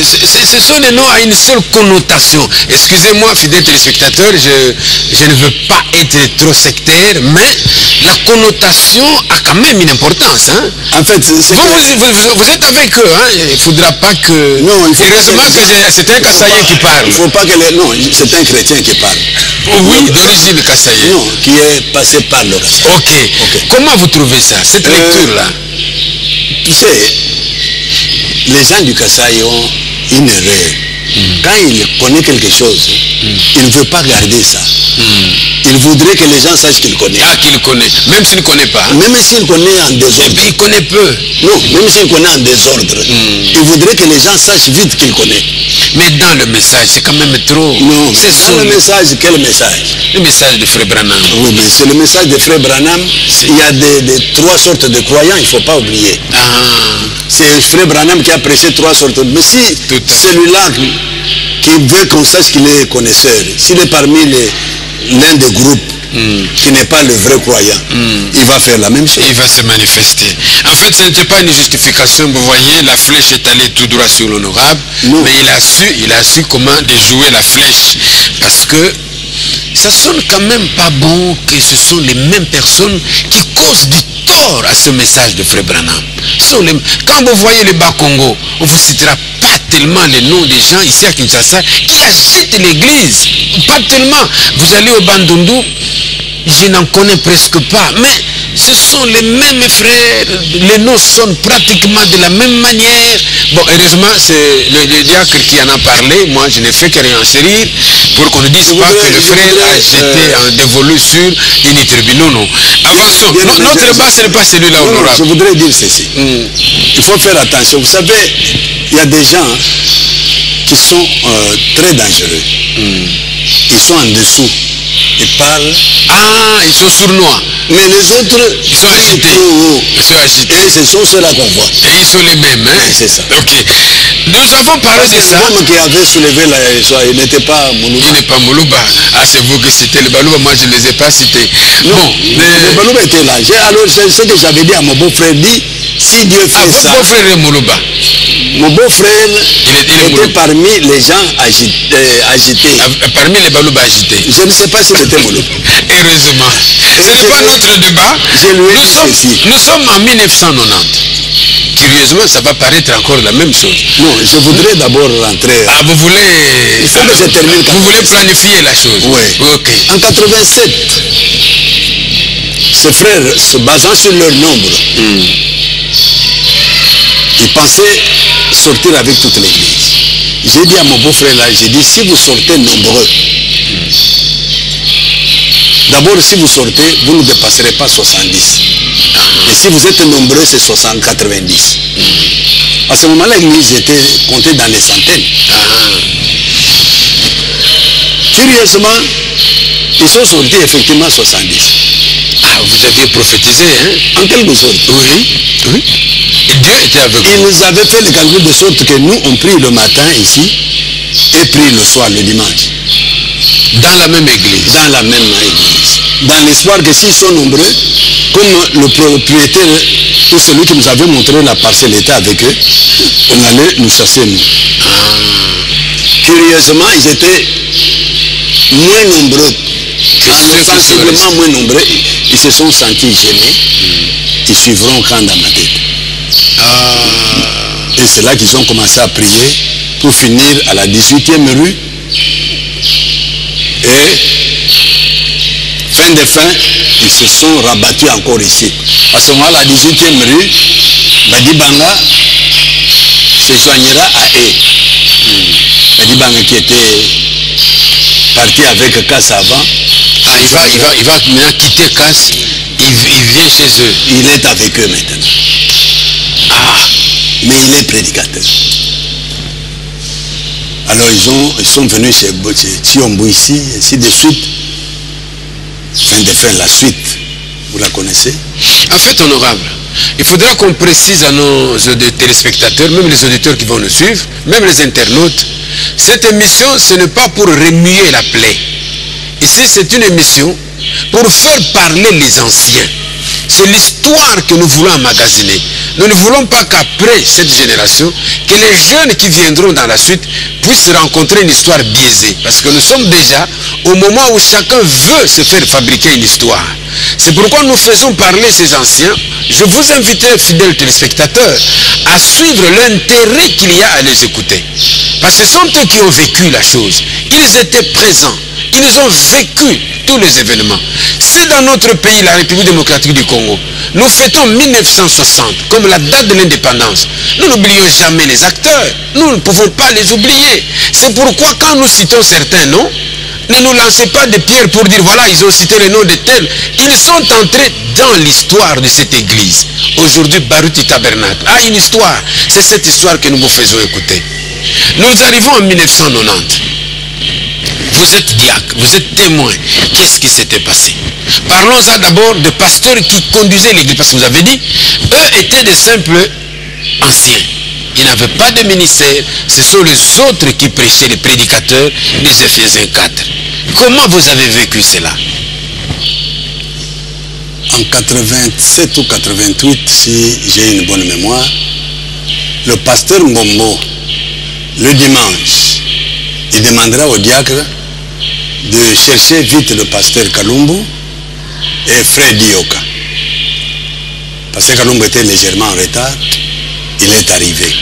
ce sont les noms à une seule connotation. Excusez-moi, fidèles téléspectateurs, je ne veux pas être trop sectaire, mais la connotation a quand même une importance. Hein? En fait, vous êtes avec eux, hein? Il ne faudra pas que... Non, il faut heureusement que c'est un Kassaïen qui parle. Il ne faut pas que les... Non, c'est un chrétien qui parle. Oui, d'origine Kassaïen. Non, qui est passé par le Kassaïen. Ok. Comment vous trouvez ça, cette lecture-là? Tu sais, les gens du Kasaï ont une erreur. Quand il connaît quelque chose, il ne veut pas garder ça. Il voudrait que les gens sachent qu'il connaît. Ah, qu'il connaît. Même s'il ne connaît pas. Hein? Même s'il connaît en désordre. Il connaît peu. Non, même s'il connaît en désordre. Il voudrait que les gens sachent vite qu'il connaît. Mais dans le message, c'est quand même trop. Non, c'est dans le message, quel message? Le message de Frère Branham. Oui, mais c'est le message de Frère Branham. Il y a des 3 sortes de croyants, il ne faut pas oublier. C'est Frère Branham qui a prêché 3 sortes de... Mais si celui-là qui veut qu'on sache qu'il est connaisseur, s'il est parmi l'un des groupes qui n'est pas le vrai croyant, il va faire la même chose. Il va se manifester. En fait, ce n'était pas une justification. Vous voyez, la flèche est allée tout droit sur l'honorable, mais il a su comment déjouer la flèche. Parce que ça sonne quand même pas bon que ce sont les mêmes personnes qui causent du tort à ce message de Frère Branham. Quand vous voyez le Bas-Congo, on vous citera pas tellement les noms des gens ici à Kinshasa qui agitent l'église. Pas tellement. Vous allez au Bandundu, je n'en connais presque pas. Mais ce sont les mêmes frères. Les noms sonnent pratiquement de la même manière. Bon, heureusement, c'est le diacre qui en a parlé. Moi, je n'ai fait que réenchérir pour qu'on ne dise pas que le frère a jeté un dévolu sur une tribu. Non, non. Avançons. Notre débat, ce n'est pas celui-là, honorable. Je voudrais dire ceci. Il faut faire attention. Vous savez, il y a des gens qui sont très dangereux. Ils sont en dessous. Ils parlent. Ah, ils sont sournois. Mais les autres, ils sont agités. Ils sont agités. Et ce sont ceux-là qu'on voit. Et ils sont les mêmes, hein? C'est ça. Ok. Nous avons parlé de ça. L'homme qui avait soulevé la joie, il n'était pas Moulouba. Il n'est pas Moulouba. Ah, c'est vous qui citez le Balouba, moi je ne les ai pas cités. Non, bon, le Balouba était là. Alors, c'est ce que j'avais dit à mon beau-frère, dit, si Dieu fait ça... Votre beau-frère est Moulouba. Mon beau-frère était parmi les gens agités. Parmi les Balouba agités. Je ne sais pas s'il était Moulouba. Heureusement. Ce n'est pas notre débat. Nous sommes en 1990. Curieusement, ça va paraître encore la même chose. Non, je voudrais d'abord rentrer... Ah, vous voulez... Il faut que je termine. Vous voulez planifier la chose? Oui. Ok. En 87, ces frères, se basant sur leur nombre, ils pensaient sortir avec toute l'église. J'ai dit à mon beau-frère là, j'ai dit, si vous sortez nombreux, d'abord si vous sortez, vous ne dépasserez pas 70. Et si vous êtes nombreux, c'est 90. À ce moment-là, l'église était comptée dans les centaines. Curieusement, ils sont sortis effectivement 70. Ah, vous aviez prophétisé, hein? En quelque sorte. Oui. Oui. Et Dieu était avec vous. Ils nous avaient fait le calcul de sorte que nous, on prie le matin ici et prie le soir, le dimanche. Dans la même église. Dans la même église. Dans l'espoir que s'ils sont nombreux, comme le propriétaire ou celui qui nous avait montré la parcelle était avec eux, on allait nous chasser nous. Curieusement, ils étaient moins nombreux. Sensiblement moins nombreux. Ils se sont sentis gênés. Ils suivront quand dans ma tête. Et c'est là qu'ils ont commencé à prier pour finir à la 18e rue. Et fin de fin, ils se sont rabattus encore ici. À ce moment-là, la 18e rue, Badibanga se joignera à eux. Badibanga qui était parti avec Casse avant. Ah, il va maintenant quitter Casse, il vient chez eux. Il est avec eux maintenant. Ah, mais il est prédicateur. Alors ils sont venus chez Tiombo ici, ainsi de suite. Fin de fin, la suite, vous la connaissez? En fait, honorable, il faudra qu'on précise à nos téléspectateurs, même les auditeurs qui vont nous suivre, même les internautes, cette émission, ce n'est pas pour remuer la plaie. Ici, c'est une émission pour faire parler les anciens. C'est l'histoire que nous voulons emmagasiner. Nous ne voulons pas qu'après cette génération, que les jeunes qui viendront dans la suite puissent rencontrer une histoire biaisée. Parce que nous sommes déjà au moment où chacun veut se faire fabriquer une histoire. C'est pourquoi nous faisons parler ces anciens. Je vous inviterai, fidèles téléspectateurs, à suivre l'intérêt qu'il y a à les écouter. Parce que ce sont eux qui ont vécu la chose. Ils étaient présents. Ils ont vécu tous les événements. C'est dans notre pays, la République démocratique du Congo. Nous fêtons 1960 comme la date de l'indépendance. Nous n'oublions jamais les acteurs. Nous ne pouvons pas les oublier. C'est pourquoi quand nous citons certains noms, ne nous lancez pas de pierres pour dire voilà, ils ont cité le nom de tel. Ils sont entrés dans l'histoire de cette église. Aujourd'hui, Baruti Tabernacle a une histoire. C'est cette histoire que nous vous faisons écouter. Nous arrivons en 1990. Vous êtes diacre, vous êtes témoin. Qu'est-ce qui s'était passé? Parlons-en d'abord de pasteurs qui conduisaient l'église. Parce que vous avez dit, eux étaient des simples anciens. Ils n'avaient pas de ministère. Ce sont les autres qui prêchaient, les prédicateurs des Éphésiens 4. Comment vous avez vécu cela? En 87 ou 88, si j'ai une bonne mémoire, le pasteur Ngombo, le dimanche, il demandera au diacre de chercher vite le pasteur Kalumbu et frère Dioka. Pasteur Kalumbu était légèrement en retard, il est arrivé.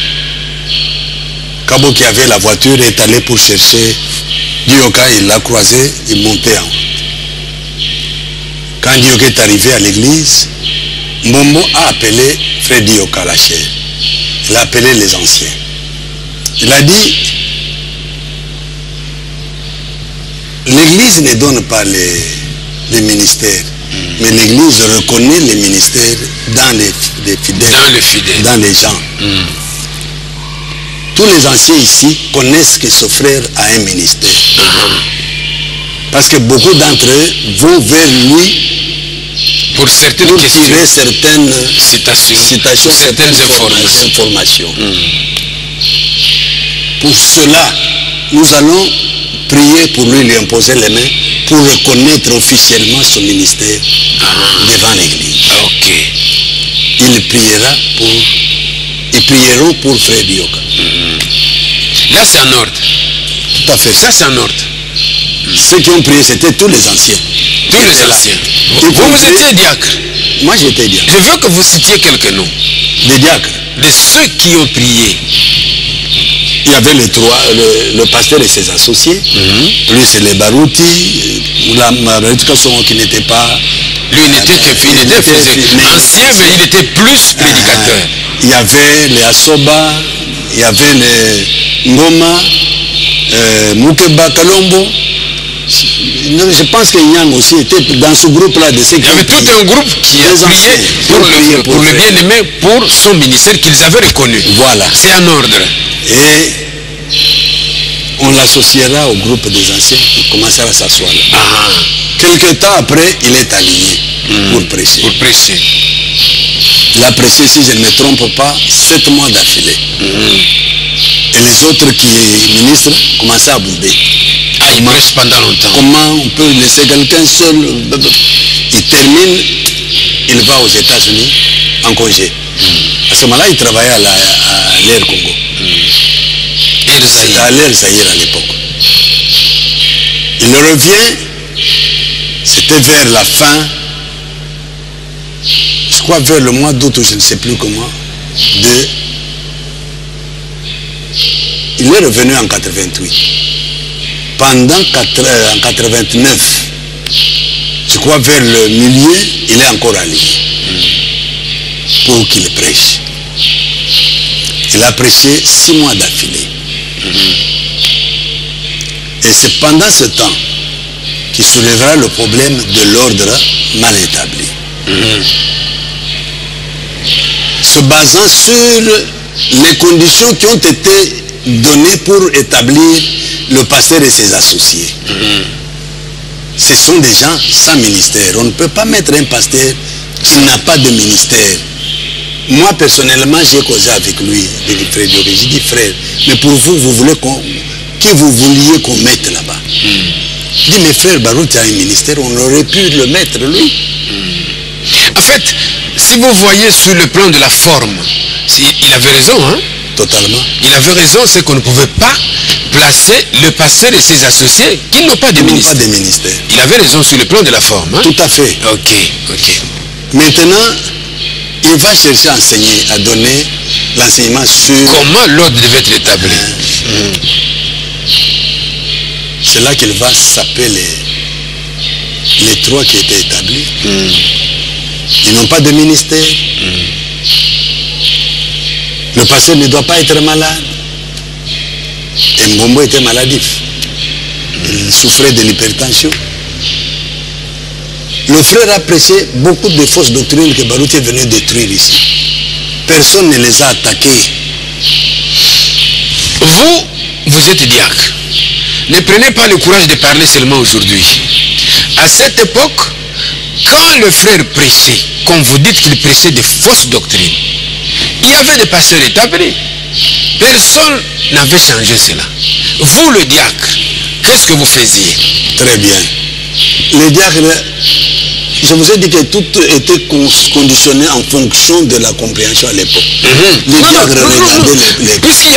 Kabo qui avait la voiture est allé pour chercher Dioka, il l'a croisé, il montait en haut. Quand Dioka est arrivé à l'église, Momo a appelé frère Dioka à la chair. Il a appelé les anciens. Il a dit, l'église ne donne pas les ministères, mais l'église reconnaît les ministères dans les fidèles, dans les gens. Tous les anciens ici connaissent que ce frère a un ministère. Parce que beaucoup d'entre eux vont vers lui pour certaines tirer certaines citations, certaines informations. pour cela, nous allons prier pour lui, lui imposer les mains, pour reconnaître officiellement son ministère devant l'Église. Ok. Ils prieront pour Frère Dioka. Là, c'est en ordre. Tout à fait. Ça, c'est en ordre. Ceux qui ont prié, c'était tous les anciens. Tous les anciens. Vous étiez diacre. Moi, j'étais diacre. Je veux que vous citiez quelques noms. Des diacres. De ceux qui ont prié. Il y avait le pasteur et ses associés, plus les Barouti, la Barouti qui n'était pas... Lui, il était ancien, mais il était plus prédicateur. Il y avait les Asoba, il y avait les Ngoma, Moukeba Kalombo. Je pense que Yang aussi était dans ce groupe-là de ceux qui... Il y avait tout un groupe qui a prié pour le bien-aimé, pour son ministère qu'ils avaient reconnu. Voilà. C'est en ordre. Et on l'associera au groupe des anciens qui commencera à s'asseoir là. Quelque temps après, il est aligné pour prêcher. Pour prêcher. Il a prêché, si je ne me trompe pas, 7 mois d'affilée. Et les autres qui ministrent commençaient à bouder. Il prêche pendant longtemps. Comment on peut laisser quelqu'un seul? Il termine, il va aux États-Unis en congé. À ce moment-là, il travaillait à l'Air Congo. C'était à l'Air Zaïre à l'époque. Il revient, c'était vers la fin, je crois vers le mois d'août, je ne sais plus comment, il est revenu en 88. Pendant en 89, je crois vers le milieu, il est encore aligné pour qu'il prêche. Il a prêché 6 mois d'affilée. Et c'est pendant ce temps qu'il soulèvera le problème de l'ordre mal établi. Se basant sur les conditions qui ont été données pour établir le pasteur et ses associés. Ce sont des gens sans ministère. On ne peut pas mettre un pasteur qui n'a pas de ministère. Moi, personnellement, j'ai causé avec lui, avec Frère Dioka. J'ai dit, frère, mais pour vous, vous voulez qui vous vouliez qu'on mette là-bas? Je dis, mais frère Barouti a un ministère, on aurait pu le mettre, lui. En fait, si vous voyez sur le plan de la forme, il avait raison, hein? Totalement. Il avait raison, c'est qu'on ne pouvait pas placer le pasteur et ses associés qui n'ont pas de ministère. Il avait raison sur le plan de la forme. Hein? Tout à fait. Ok. Maintenant, il va chercher à enseigner, à donner l'enseignement sur... comment l'ordre devait être établi. C'est là qu'il va saper les 3 qui étaient établis. Ils n'ont pas de ministère. Le pasteur ne doit pas être malade. Et Mbombo était maladif. Il souffrait de l'hypertension. Le frère a prêché beaucoup de fausses doctrines que Barouti est venu détruire ici. Personne ne les a attaquées. Vous êtes diacre. Ne prenez pas le courage de parler seulement aujourd'hui. À cette époque, quand le frère prêchait, comme vous dites qu'il prêchait de fausses doctrines, il y avait des pasteurs établis. Personne n'avait changé cela. Vous, le diacre, qu'est-ce que vous faisiez? Très bien. Le diacre, je vous ai dit que tout était conditionné en fonction de la compréhension à l'époque. Les diacres regardaient les... Puisqu'il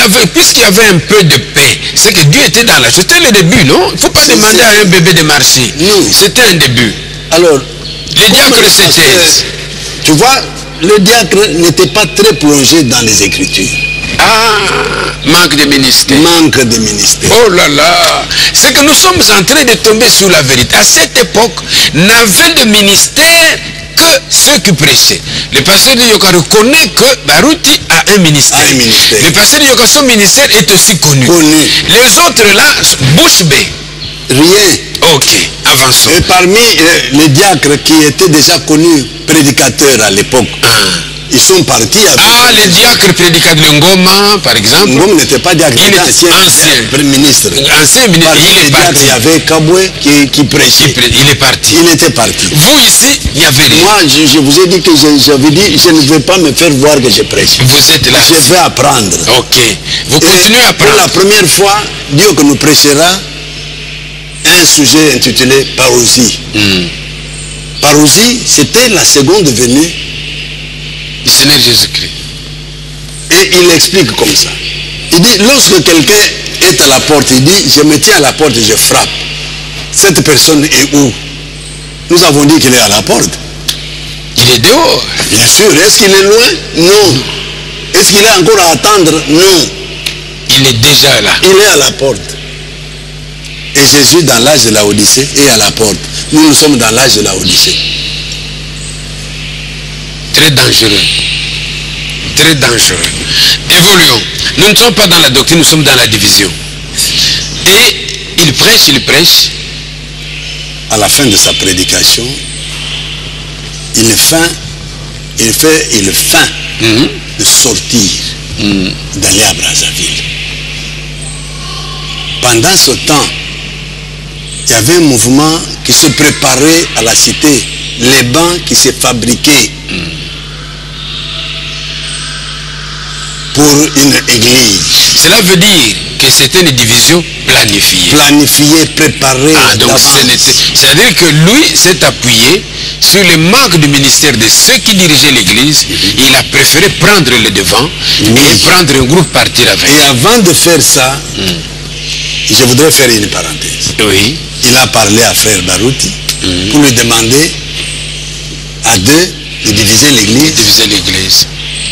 y avait un peu de paix, c'est que Dieu était dans la... C'était le début, non? Il ne faut pas demander à un bébé de marcher. C'était un début. Alors, les diacres se taisent. Tu vois, le diacre n'était pas très plongé dans les Écritures. Manque de ministère. Manque de ministère. Oh là là. C'est que nous sommes en train de tomber sur la vérité. À cette époque, n'avait de ministère que ceux qui prêchaient. Le pasteur de Yoka reconnaît que Barouti a un ministère. Le pasteur de Yoka, son ministère est aussi connu. Les autres là, bouche bée. Rien. Ok, avançons. Et parmi les diacres qui étaient déjà connus prédicateurs à l'époque, Ils sont partis avec... Ah, le diacre prédicateur de Ngoma, par exemple. Ngoma n'était pas diacre, il était ancien ministre. Ancien ministre, il est parti. Il y avait Kaboué qui prêchait. Il est parti. Il était parti. Vous ici, il y avait rien. Moi, je vous ai dit que j'avais dit, je ne veux pas me faire voir que je prêche. Vous êtes là. Je vais apprendre. Ok. Vous continuez à apprendre. Pour la première fois, Dieu que nous prêchera un sujet intitulé Parousie. Parousie, c'était la seconde venue du Seigneur Jésus-Christ. Et il explique comme ça. Il dit, lorsque quelqu'un est à la porte, il dit, je me tiens à la porte et je frappe. Cette personne est où? Nous avons dit qu'il est à la porte. Il est dehors. Bien sûr. Est-ce qu'il est loin? Non. Est-ce qu'il est encore à attendre? Non. Il est déjà là. Il est à la porte. Et Jésus, dans l'âge de la Odyssée, est à la porte. Nous sommes dans l'âge de la Odyssée. Très dangereux. Très dangereux. Évoluons. Nous ne sommes pas dans la doctrine, nous sommes dans la division. Et il prêche. À la fin de sa prédication, il feint de sortir, d'aller à Brazzaville. Pendant ce temps, il y avait un mouvement qui se préparait à la cité, les bancs qui se fabriquaient pour une église. Cela veut dire que c'était une division planifiée. Planifiée, préparée. Ah, donc c'est-à-dire que lui s'est appuyé sur le manque du ministère de ceux qui dirigeaient l'église. Il a préféré prendre le devant et prendre un groupe partir avec. Et avant de faire ça, je voudrais faire une parenthèse. Oui. Il a parlé à frère Barouti pour lui demander à deux de diviser l'église.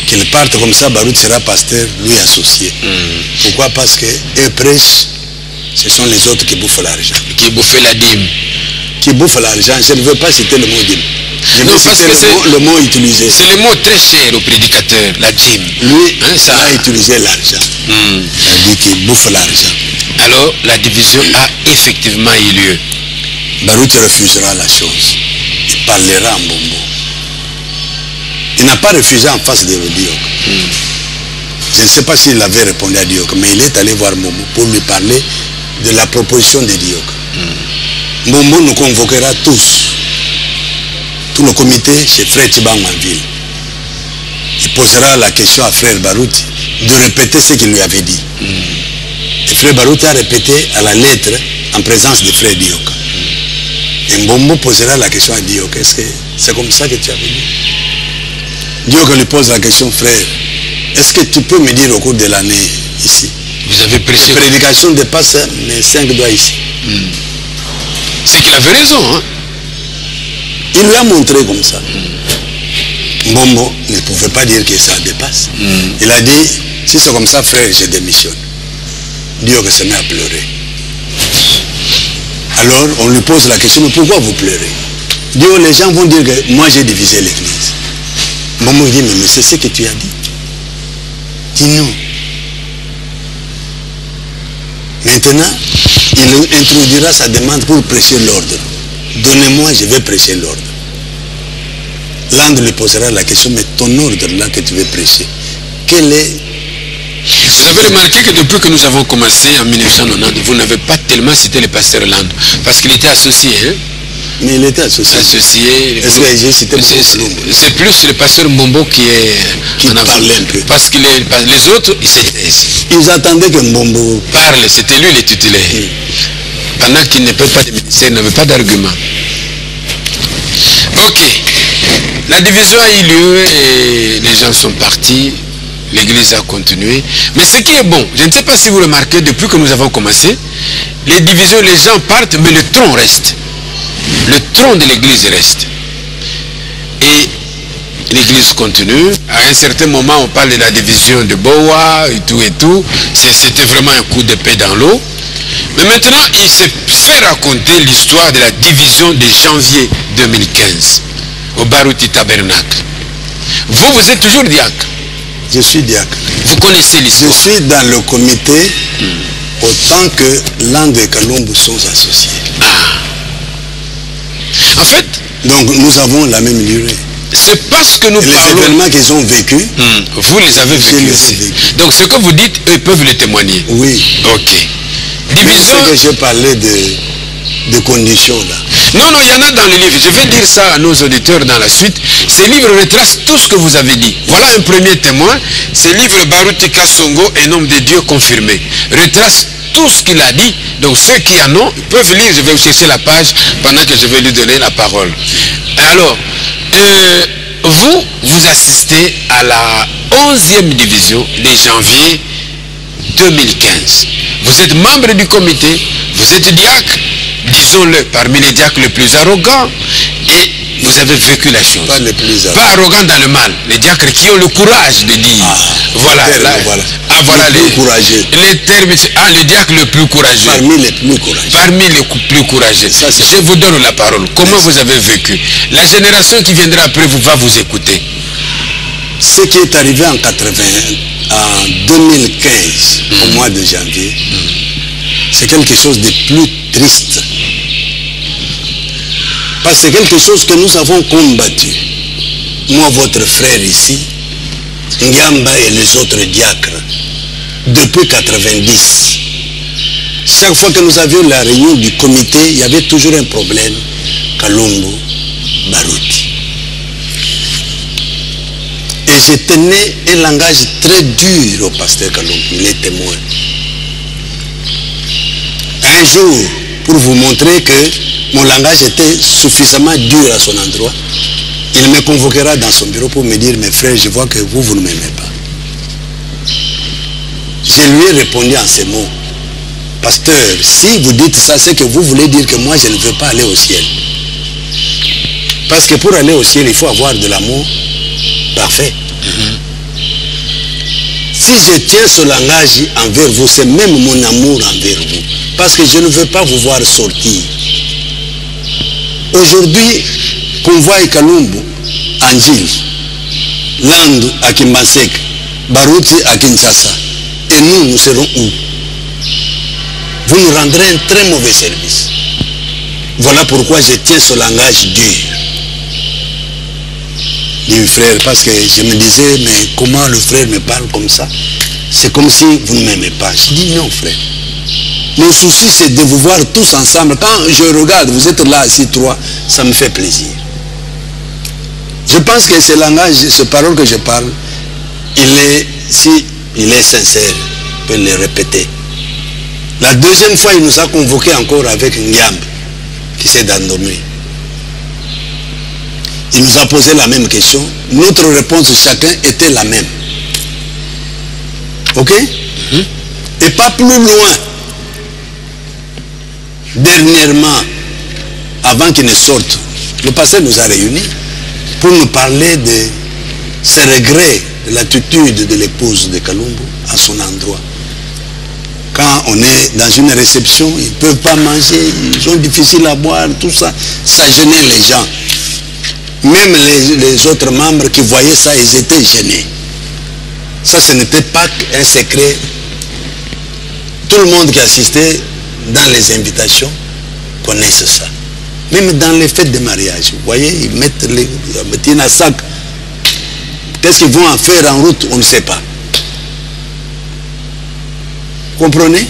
Qu'il parte comme ça, Barouti sera pasteur, lui associé. Pourquoi? Parce que eux prêchent, ce sont les autres qui bouffent l'argent. Qui bouffent la dîme. Qui bouffent l'argent. Je ne veux pas citer le mot dîme. Je veux citer le mot utilisé. C'est le mot très cher au prédicateur, la dîme. Lui, ça a utilisé l'argent. Il dit qu'il bouffe l'argent. Alors, la division a effectivement eu lieu. Barouti refusera la chose. Il parlera en Mbombo. Il n'a pas refusé en face de Diok. Je ne sais pas s'il avait répondu à Diok, mais il est allé voir Mbombo pour lui parler de la proposition de Diok. Mbombo nous convoquera tous, tout le comité chez Frère Tibang en ville. Il posera la question à Frère Barouti de répéter ce qu'il lui avait dit. Et Frère Barouti a répété à la lettre en présence de Frère Diok. Et Mbombo posera la question à Diok. Est-ce que c'est comme ça que tu avais dit? Diok lui pose la question, frère, est-ce que tu peux me dire au cours de l'année ici? Vous avez prêché. La prédication dépasse mes 5 doigts ici. C'est qu'il avait raison. Hein? Il lui a montré comme ça. Mbombo ne pouvait pas dire que ça dépasse. Il a dit, si c'est comme ça, frère, je démissionne. Diok se met à pleurer. Alors, on lui pose la question, mais pourquoi vous pleurez? Diok, les gens vont dire que moi j'ai divisé l'église. Mbombo dit, mais c'est ce que tu as dit. Dis non. Maintenant, il introduira sa demande pour prêcher l'ordre. Donnez-moi, je vais prêcher l'ordre. L'Inde lui posera la question, mais ton ordre là que tu veux prêcher, quel est... Vous avez remarqué que depuis que nous avons commencé en 1990, vous n'avez pas tellement cité le pasteur Land, parce qu'il était associé. Hein? Mais il était associé. Est-ce que j'ai cité c'est plus le pasteur Mbombo qui parlait un peu. Parce que les autres, ils s'étaient ici. Ils attendaient que Mbombo parle, c'était lui le titulaire. Pendant qu'il n'avait pas de ministère, il n'avait pas d'argument. Ok. La division a eu lieu et les gens sont partis. L'église a continué. Mais ce qui est bon, je ne sais pas si vous remarquez, depuis que nous avons commencé, les divisions, les gens partent, mais le tronc reste. Le tronc de l'église reste. Et l'église continue. À un certain moment, on parle de la division de Boa et tout. C'était vraiment un coup d'épée dans l'eau. Mais maintenant, il s'est fait raconter l'histoire de la division de janvier 2015 au Barouti Tabernacle. Vous êtes toujours diacre. Je suis diacre. Vous connaissez l'histoire. Je suis dans le comité autant que Land et Kalumbu sont associés. En fait, donc nous avons la même durée. C'est parce que nous les parlons... événements qu'ils ont vécus. Vous les avez vécus aussi. Donc ce que vous dites, eux peuvent le témoigner. Oui. Ok. Division... C'est que j'ai parlé de conditions là. Non, il y en a dans le livre. Je vais dire ça à nos auditeurs dans la suite. Ces livres retracent tout ce que vous avez dit. Voilà un premier témoin. Ce livre, Baruti Kasongo, un homme de Dieu confirmé, retrace tout ce qu'il a dit. Donc ceux qui en ont peuvent lire. Je vais vous chercher la page pendant que je vais lui donner la parole. Alors, vous assistez à la 11e division de janvier 2015. Vous êtes membre du comité, vous êtes diacre, disons-le, parmi les diacres les plus arrogants, et vous avez vécu la chose. Pas les plus arrogants. Pas arrogants dans le mal, les diacres qui ont le courage de dire. Voilà les plus courageux. Les termes, le diacre le plus courageux. Parmi les plus courageux. Parmi les plus courageux. Ça, je vous donne la parole. Comment vous avez vécu? La génération qui viendra après vous va vous écouter. Ce qui est arrivé en 2015, au mois de janvier, c'est quelque chose de plus triste. Parce que c'est quelque chose que nous avons combattu. Moi, votre frère ici, Ngamba et les autres diacres, depuis 90. Chaque fois que nous avions la réunion du comité, il y avait toujours un problème. Kalumbu, Baruti. Et je tenais un langage très dur au pasteur Kalumbu, il est témoin. Un jour, pour vous montrer que mon langage était suffisamment dur à son endroit, il me convoquera dans son bureau pour me dire, mes frères, je vois que vous ne m'aimez pas. Je lui ai répondu en ces mots, pasteur, si vous dites ça, c'est que vous voulez dire que moi, je ne veux pas aller au ciel. Parce que pour aller au ciel, il faut avoir de l'amour parfait. Si je tiens ce langage envers vous, c'est même mon amour envers vous. Parce que je ne veux pas vous voir sortir. Aujourd'hui, Convoi Kalumbu, Anjil, Landu à Kimbasek, Baruti à Kinshasa, et nous serons où? Vous nous rendrez un très mauvais service. Voilà pourquoi je tiens ce langage dur. Dit frère, parce que je me disais, mais comment le frère me parle comme ça? C'est comme si vous ne m'aimez pas. Je dis non frère. Mon souci c'est de vous voir tous ensemble. Quand je regarde, vous êtes là assis trois, ça me fait plaisir. Je pense que ce langage, ce parole que je parle, il est sincère, je peux le répéter. La deuxième fois, il nous a convoqués encore avec Ngiambe, qui s'est endormi. Il nous a posé la même question. Notre réponse de chacun était la même. Ok? Et pas plus loin. Dernièrement, avant qu'il ne sorte, le pasteur nous a réunis pour nous parler de ses regrets de l'attitude de l'épouse de Kalumbu à son endroit. Quand on est dans une réception, ils ne peuvent pas manger, ils sont difficiles à boire, tout ça, ça gênait les gens. Même les autres membres qui voyaient ça, ils étaient gênés. Ça, ce n'était pas un secret. Tout le monde qui assistait dans les invitations connaissent ça. Même dans les fêtes de mariage, vous voyez, ils mettent un sac. Qu'est-ce qu'ils vont en faire en route, on ne sait pas. Vous comprenez?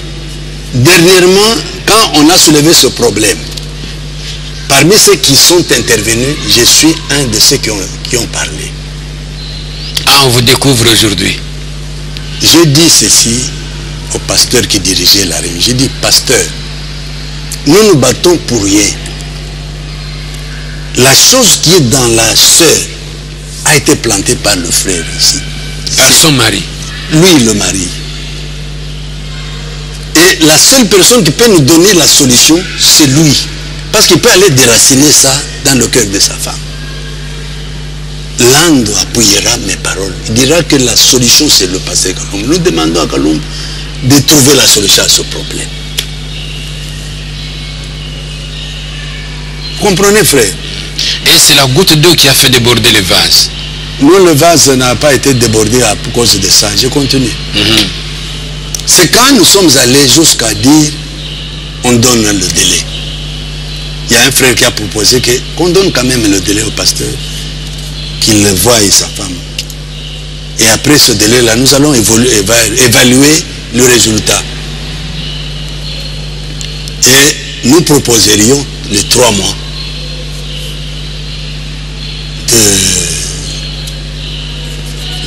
Dernièrement, quand on a soulevé ce problème, parmi ceux qui sont intervenus, je suis un de ceux qui ont parlé. Ah, on vous découvre aujourd'hui. Je dis ceci au pasteur qui dirigeait la réunion. J'ai dit, pasteur, nous nous battons pour rien. La chose qui est dans la sœur a été plantée par le frère ici. Par son mari. Lui, le mari. Et la seule personne qui peut nous donner la solution, c'est lui. Parce qu'il peut aller déraciner ça dans le cœur de sa femme. Lando appuiera mes paroles. Il dira que la solution, c'est le pasteur Kalumbu. Nous demandons à Kalumbu de trouver la solution à ce problème. Comprenez, frère? Et c'est la goutte d'eau qui a fait déborder le vase. Non, le vase n'a pas été débordé à cause de ça. Je continue. C'est quand nous sommes allés jusqu'à dire on donne le délai. Il y a un frère qui a proposé qu'on donne quand même le délai au pasteur. qu'il voie sa femme. Et après ce délai-là, nous allons évaluer le résultat. Et nous proposerions les 3 mois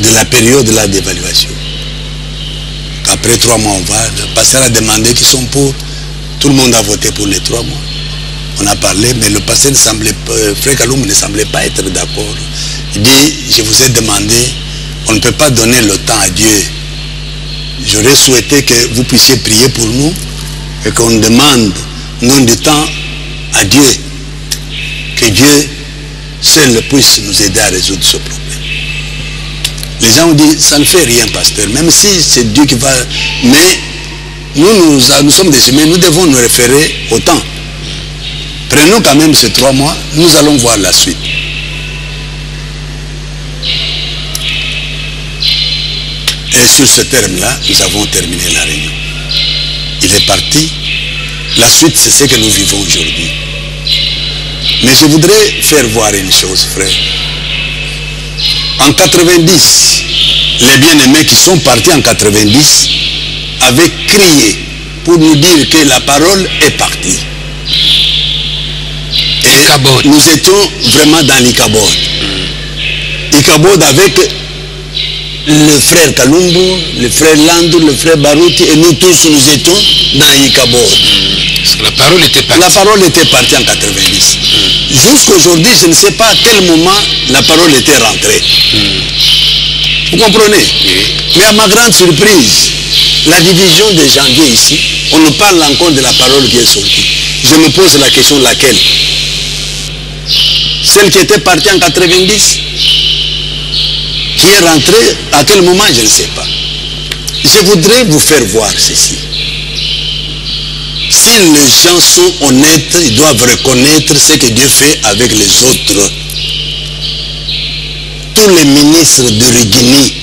de la période là d'évaluation. Après 3 mois, on va, le pasteur a demandé qu'ils sont pour. Tout le monde a voté pour les 3 mois. On a parlé, mais le pasteur Frère Kaloum ne semblait pas être d'accord. Il dit, je vous ai demandé, on ne peut pas donner le temps à Dieu. J'aurais souhaité que vous puissiez prier pour nous et qu'on demande non du temps à Dieu. Que Dieu seul puisse nous aider à résoudre ce problème. Les gens ont dit, ça ne fait rien, pasteur, même si c'est Dieu qui va... Mais nous sommes des humains, nous devons nous référer au temps. Prenons quand même ces 3 mois, nous allons voir la suite. Et sur ce terme-là, nous avons terminé la réunion. Il est parti. La suite, c'est ce que nous vivons aujourd'hui. Mais je voudrais faire voir une chose, frère. En 90, les bien-aimés qui sont partis en 90 avaient crié pour nous dire que la parole est partie. Et nous étions vraiment dans l'Ikabod. Ikabod avec le frère Kalumbo, le frère Landou, le frère Barouti, et nous tous nous étions dans Ikabod. La parole était partie. La parole était partie en 90. Jusqu'aujourd'hui, je ne sais pas à quel moment la parole était rentrée. Vous comprenez? Mais à ma grande surprise, la division de janvier ici, on nous parle encore de la parole qui est sortie. Je me pose la question, laquelle? Celle qui était partie en 90? Qui est rentrée à quel moment? Je ne sais pas. Je voudrais vous faire voir ceci. Si les gens sont honnêtes, ils doivent reconnaître ce que Dieu fait avec les autres. Tous les ministres de Régini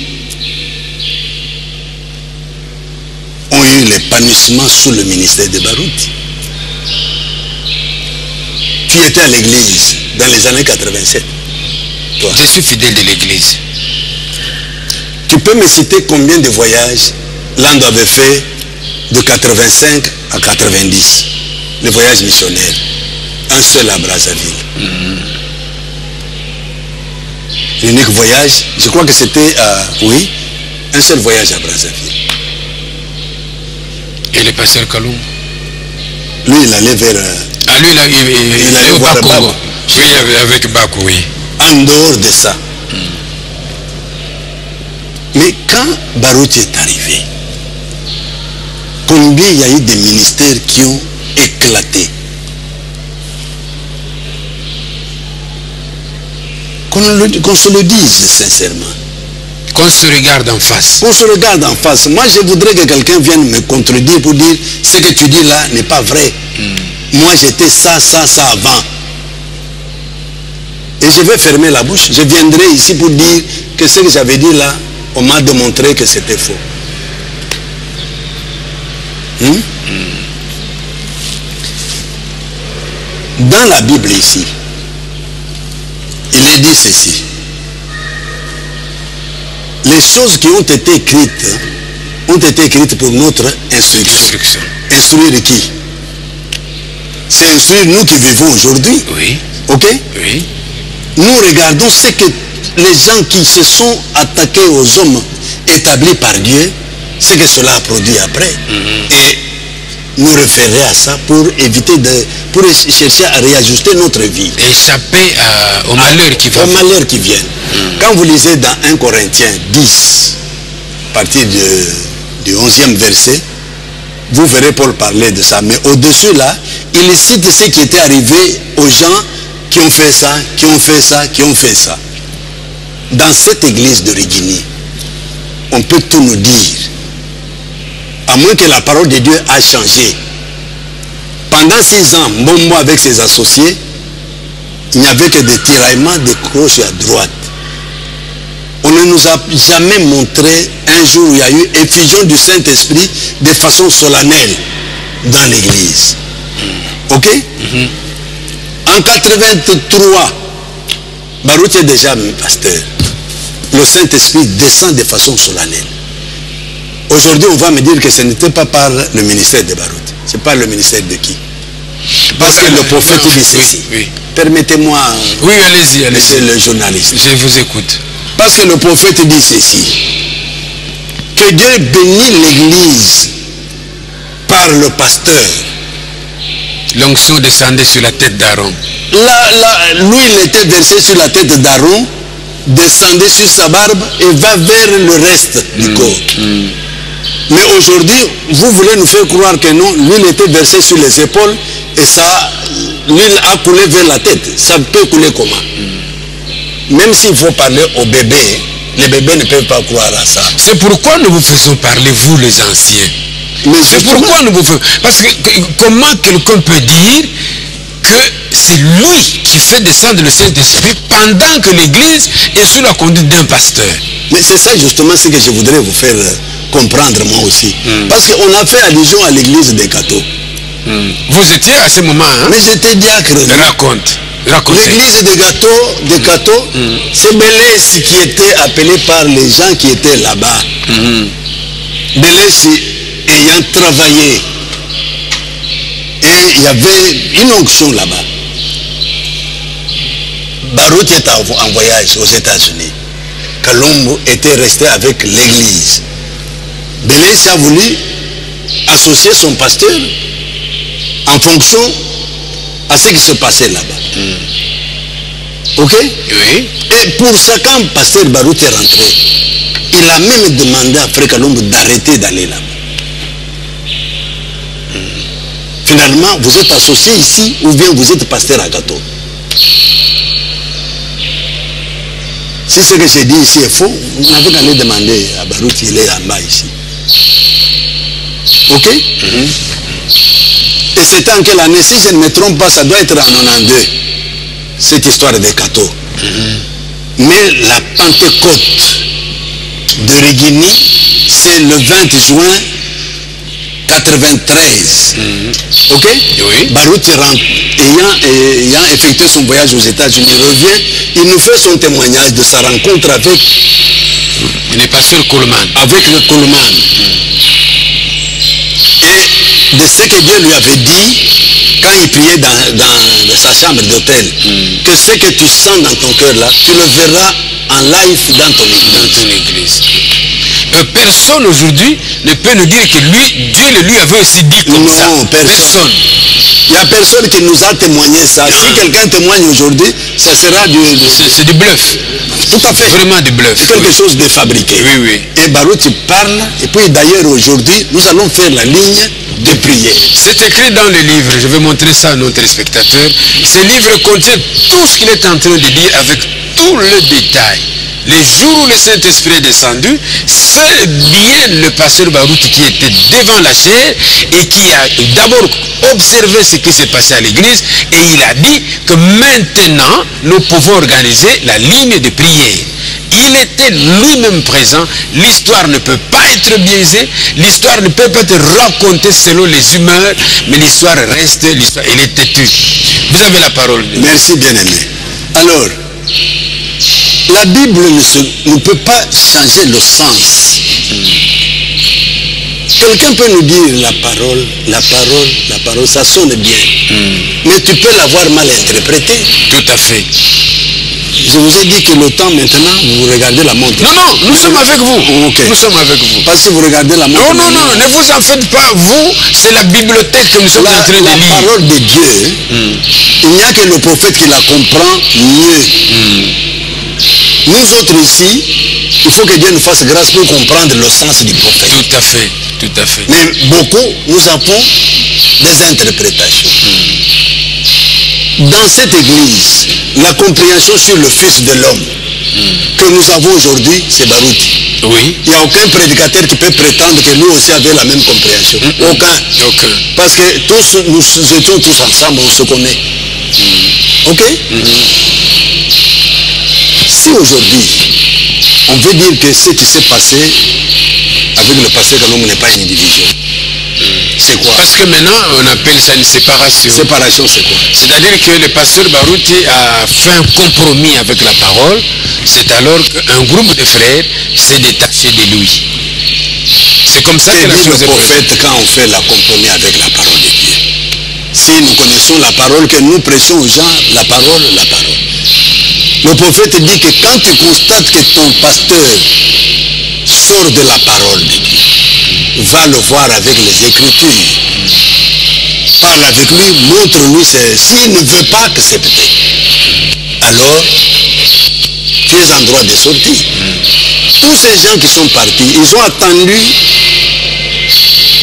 ont eu l'épanouissement sous le ministère de Barouti. Tu étais à l'église dans les années 87. Toi. Je suis fidèle de l'église. Tu peux me citer combien de voyages Lando avait fait de 85 à 90? Les voyages missionnaires. Un seul à Brazzaville. L'unique voyage, je crois que c'était oui, un seul voyage à Brazzaville. Et le pasteur Kaloum? Lui, il allait vers... lui, il allait au Bakou. Oui, avec Bakou, oui. En dehors de ça. Mais quand Barouti est arrivé, combien il y a eu des ministères qui ont éclaté? Qu'on se le dise sincèrement. Qu'on se regarde en face. Qu'on se regarde en face. Moi, je voudrais que quelqu'un vienne me contredire pour dire ce que tu dis là n'est pas vrai. Moi, j'étais ça avant. Et je vais fermer la bouche. Je viendrai ici pour dire que ce que j'avais dit là, on m'a démontré que c'était faux. Dans la Bible ici, il est dit ceci. Les choses qui ont été écrites pour notre instruction. Instruire qui? C'est instruire nous qui vivons aujourd'hui. Oui. Ok? Oui. Nous regardons ce que les gens qui se sont attaqués aux hommes établis par Dieu, ce que cela a produit après. Et nous référer à ça pour éviter pour chercher à réajuster notre vie. Échapper au malheur qui va. Au malheur qui vient. Quand vous lisez dans 1 Corinthiens 10, à partir du 11e verset, vous verrez Paul parler de ça. Mais au-dessus là, il cite ce qui était arrivé aux gens qui ont fait ça, qui ont fait ça, qui ont fait ça. Dans cette église de Régini, on peut tout nous dire. À moins que la parole de Dieu a changé. Pendant 6 ans, Mbombo avec ses associés, il n'y avait que des tiraillements de gauche et à droite. On ne nous a jamais montré un jour où il y a eu effusion du Saint-Esprit de façon solennelle dans l'église. Ok? En 83, Barout est déjà pasteur. Le Saint-Esprit descend de façon solennelle. Aujourd'hui, on va me dire que ce n'était pas par le ministère de Barout. C'est pas le ministère de qui? Parce que le prophète dit ceci. Oui. Permettez-moi, oui, allez-y, monsieur le journaliste. Je vous écoute. Parce que le prophète dit ceci. Que Dieu bénit l'Église par le pasteur. L'onction descendait sur la tête d'Aaron. L'huile était versée sur la tête d'Aaron, descendait sur sa barbe et va vers le reste du corps. Mais aujourd'hui, vous voulez nous faire croire que non, l'huile était versée sur les épaules et ça, l'huile a coulé vers la tête. Ça peut couler comment? Même s'il faut parler aux bébés, les bébés ne peuvent pas croire à ça. C'est pourquoi nous vous faisons parler, vous les anciens. C'est pourquoi nous vous faisons... Parce que comment quelqu'un peut dire que c'est lui qui fait descendre le Saint-Esprit pendant que l'Église est sous la conduite d'un pasteur? Mais c'est ça justement ce que je voudrais vous faire comprendre moi aussi. Parce qu'on a fait allusion à l'église des Cathos. Vous étiez à ce moment, hein? Mais j'étais diacre. Raconte. L'église des Cathos, c'est Belès qui était appelé par les gens qui étaient là-bas. Belès ayant travaillé. Et il y avait une onction là-bas. Barout était en voyage aux États-Unis. Colombo était resté avec l'église. Belès a voulu associer son pasteur en fonction à ce qui se passait là-bas. Ok? Oui. Et pour ça, quand pasteur Barout est rentré, il a même demandé à Frère Colombo d'arrêter d'aller là-bas. Finalement, vous êtes associé ici ou bien vous êtes pasteur à Cato. Si ce que j'ai dit ici est faux, vous n'avez qu'à aller demander à Barout, il est en bas ici. Ok? Et c'était en quelle année? Si je ne me trompe pas, ça doit être en 92, cette histoire des Cato. Mais la Pentecôte de Régini, c'est le 20 juin 93. Ok? Oui. Barout ayant effectué son voyage aux États-Unis, revient, il nous fait son témoignage de sa rencontre avec le pasteur Coleman. Avec le Coleman. Et de ce que Dieu lui avait dit quand il priait dans sa chambre d'hôtel, que ce que tu sens dans ton cœur là, tu le verras en live dans ton église. Personne aujourd'hui ne peut nous dire que lui, Dieu le lui avait aussi dit comme ça. Non, personne. Il n'y a personne qui nous a témoigné ça. Si quelqu'un témoigne aujourd'hui, ça sera du... C'est du bluff. Tout à fait. Vraiment du bluff. C'est quelque chose de fabriqué. Oui, oui. Et Barout parle, et puis d'ailleurs aujourd'hui, nous allons faire la ligne de prière. C'est écrit dans le livre, je vais montrer ça à nos téléspectateurs. Ce livre contient tout ce qu'il est en train de dire avec tout le détail. Les jours où le Saint-Esprit est descendu, c'est bien le pasteur Barout qui était devant la chair et qui a d'abord observé ce qui s'est passé à l'église et il a dit que maintenant nous pouvons organiser la ligne de prière. Il était lui-même présent, l'histoire ne peut pas être biaisée, l'histoire ne peut pas être racontée selon les humeurs, mais l'histoire reste, l'histoire, elle est têtue. Vous avez la parole. Merci bien-aimé. Alors, la Bible ne peut pas changer le sens. Quelqu'un peut nous dire la parole, ça sonne bien. Mais tu peux l'avoir mal interprétée. Tout à fait. Je vous ai dit que le temps maintenant, vous regardez la montre. Non, nous sommes avec vous. Okay. Nous sommes avec vous. Parce que vous regardez la montre. Non, ne vous en faites pas. Vous, c'est la bibliothèque que nous sommes en train de lire. La parole de Dieu, il n'y a que le prophète qui la comprend mieux. Nous autres ici, il faut que Dieu nous fasse grâce pour comprendre le sens du prophète. Tout à fait, tout à fait. Mais beaucoup, nous avons des interprétations. Dans cette église, la compréhension sur le Fils de l'homme que nous avons aujourd'hui, c'est Barout. Oui. Il n'y a aucun prédicateur qui peut prétendre que nous aussi avons la même compréhension. Aucun. Parce que tous, nous étions tous ensemble, on se connaît. Ok? Si aujourd'hui, on veut dire que ce qui s'est passé avec le pasteur Kalombo n'est pas une division, C'est quoi? Parce que maintenant, on appelle ça une séparation. Séparation, c'est quoi? C'est-à-dire que le pasteur Barouti a fait un compromis avec la parole. C'est alors qu'un groupe de frères s'est détaché de lui. C'est comme ça que la chose est prophète quand on fait le compromis avec la parole de Dieu. Si nous connaissons la parole, que nous prêchons aux gens, la parole. Le prophète dit que quand tu constates que ton pasteur sort de la parole de Dieu, va le voir avec les Écritures. Parle avec lui, montre-lui. S'il ne veut pas accepter, alors tu es en droit de sortir. Tous ces gens qui sont partis, ils ont attendu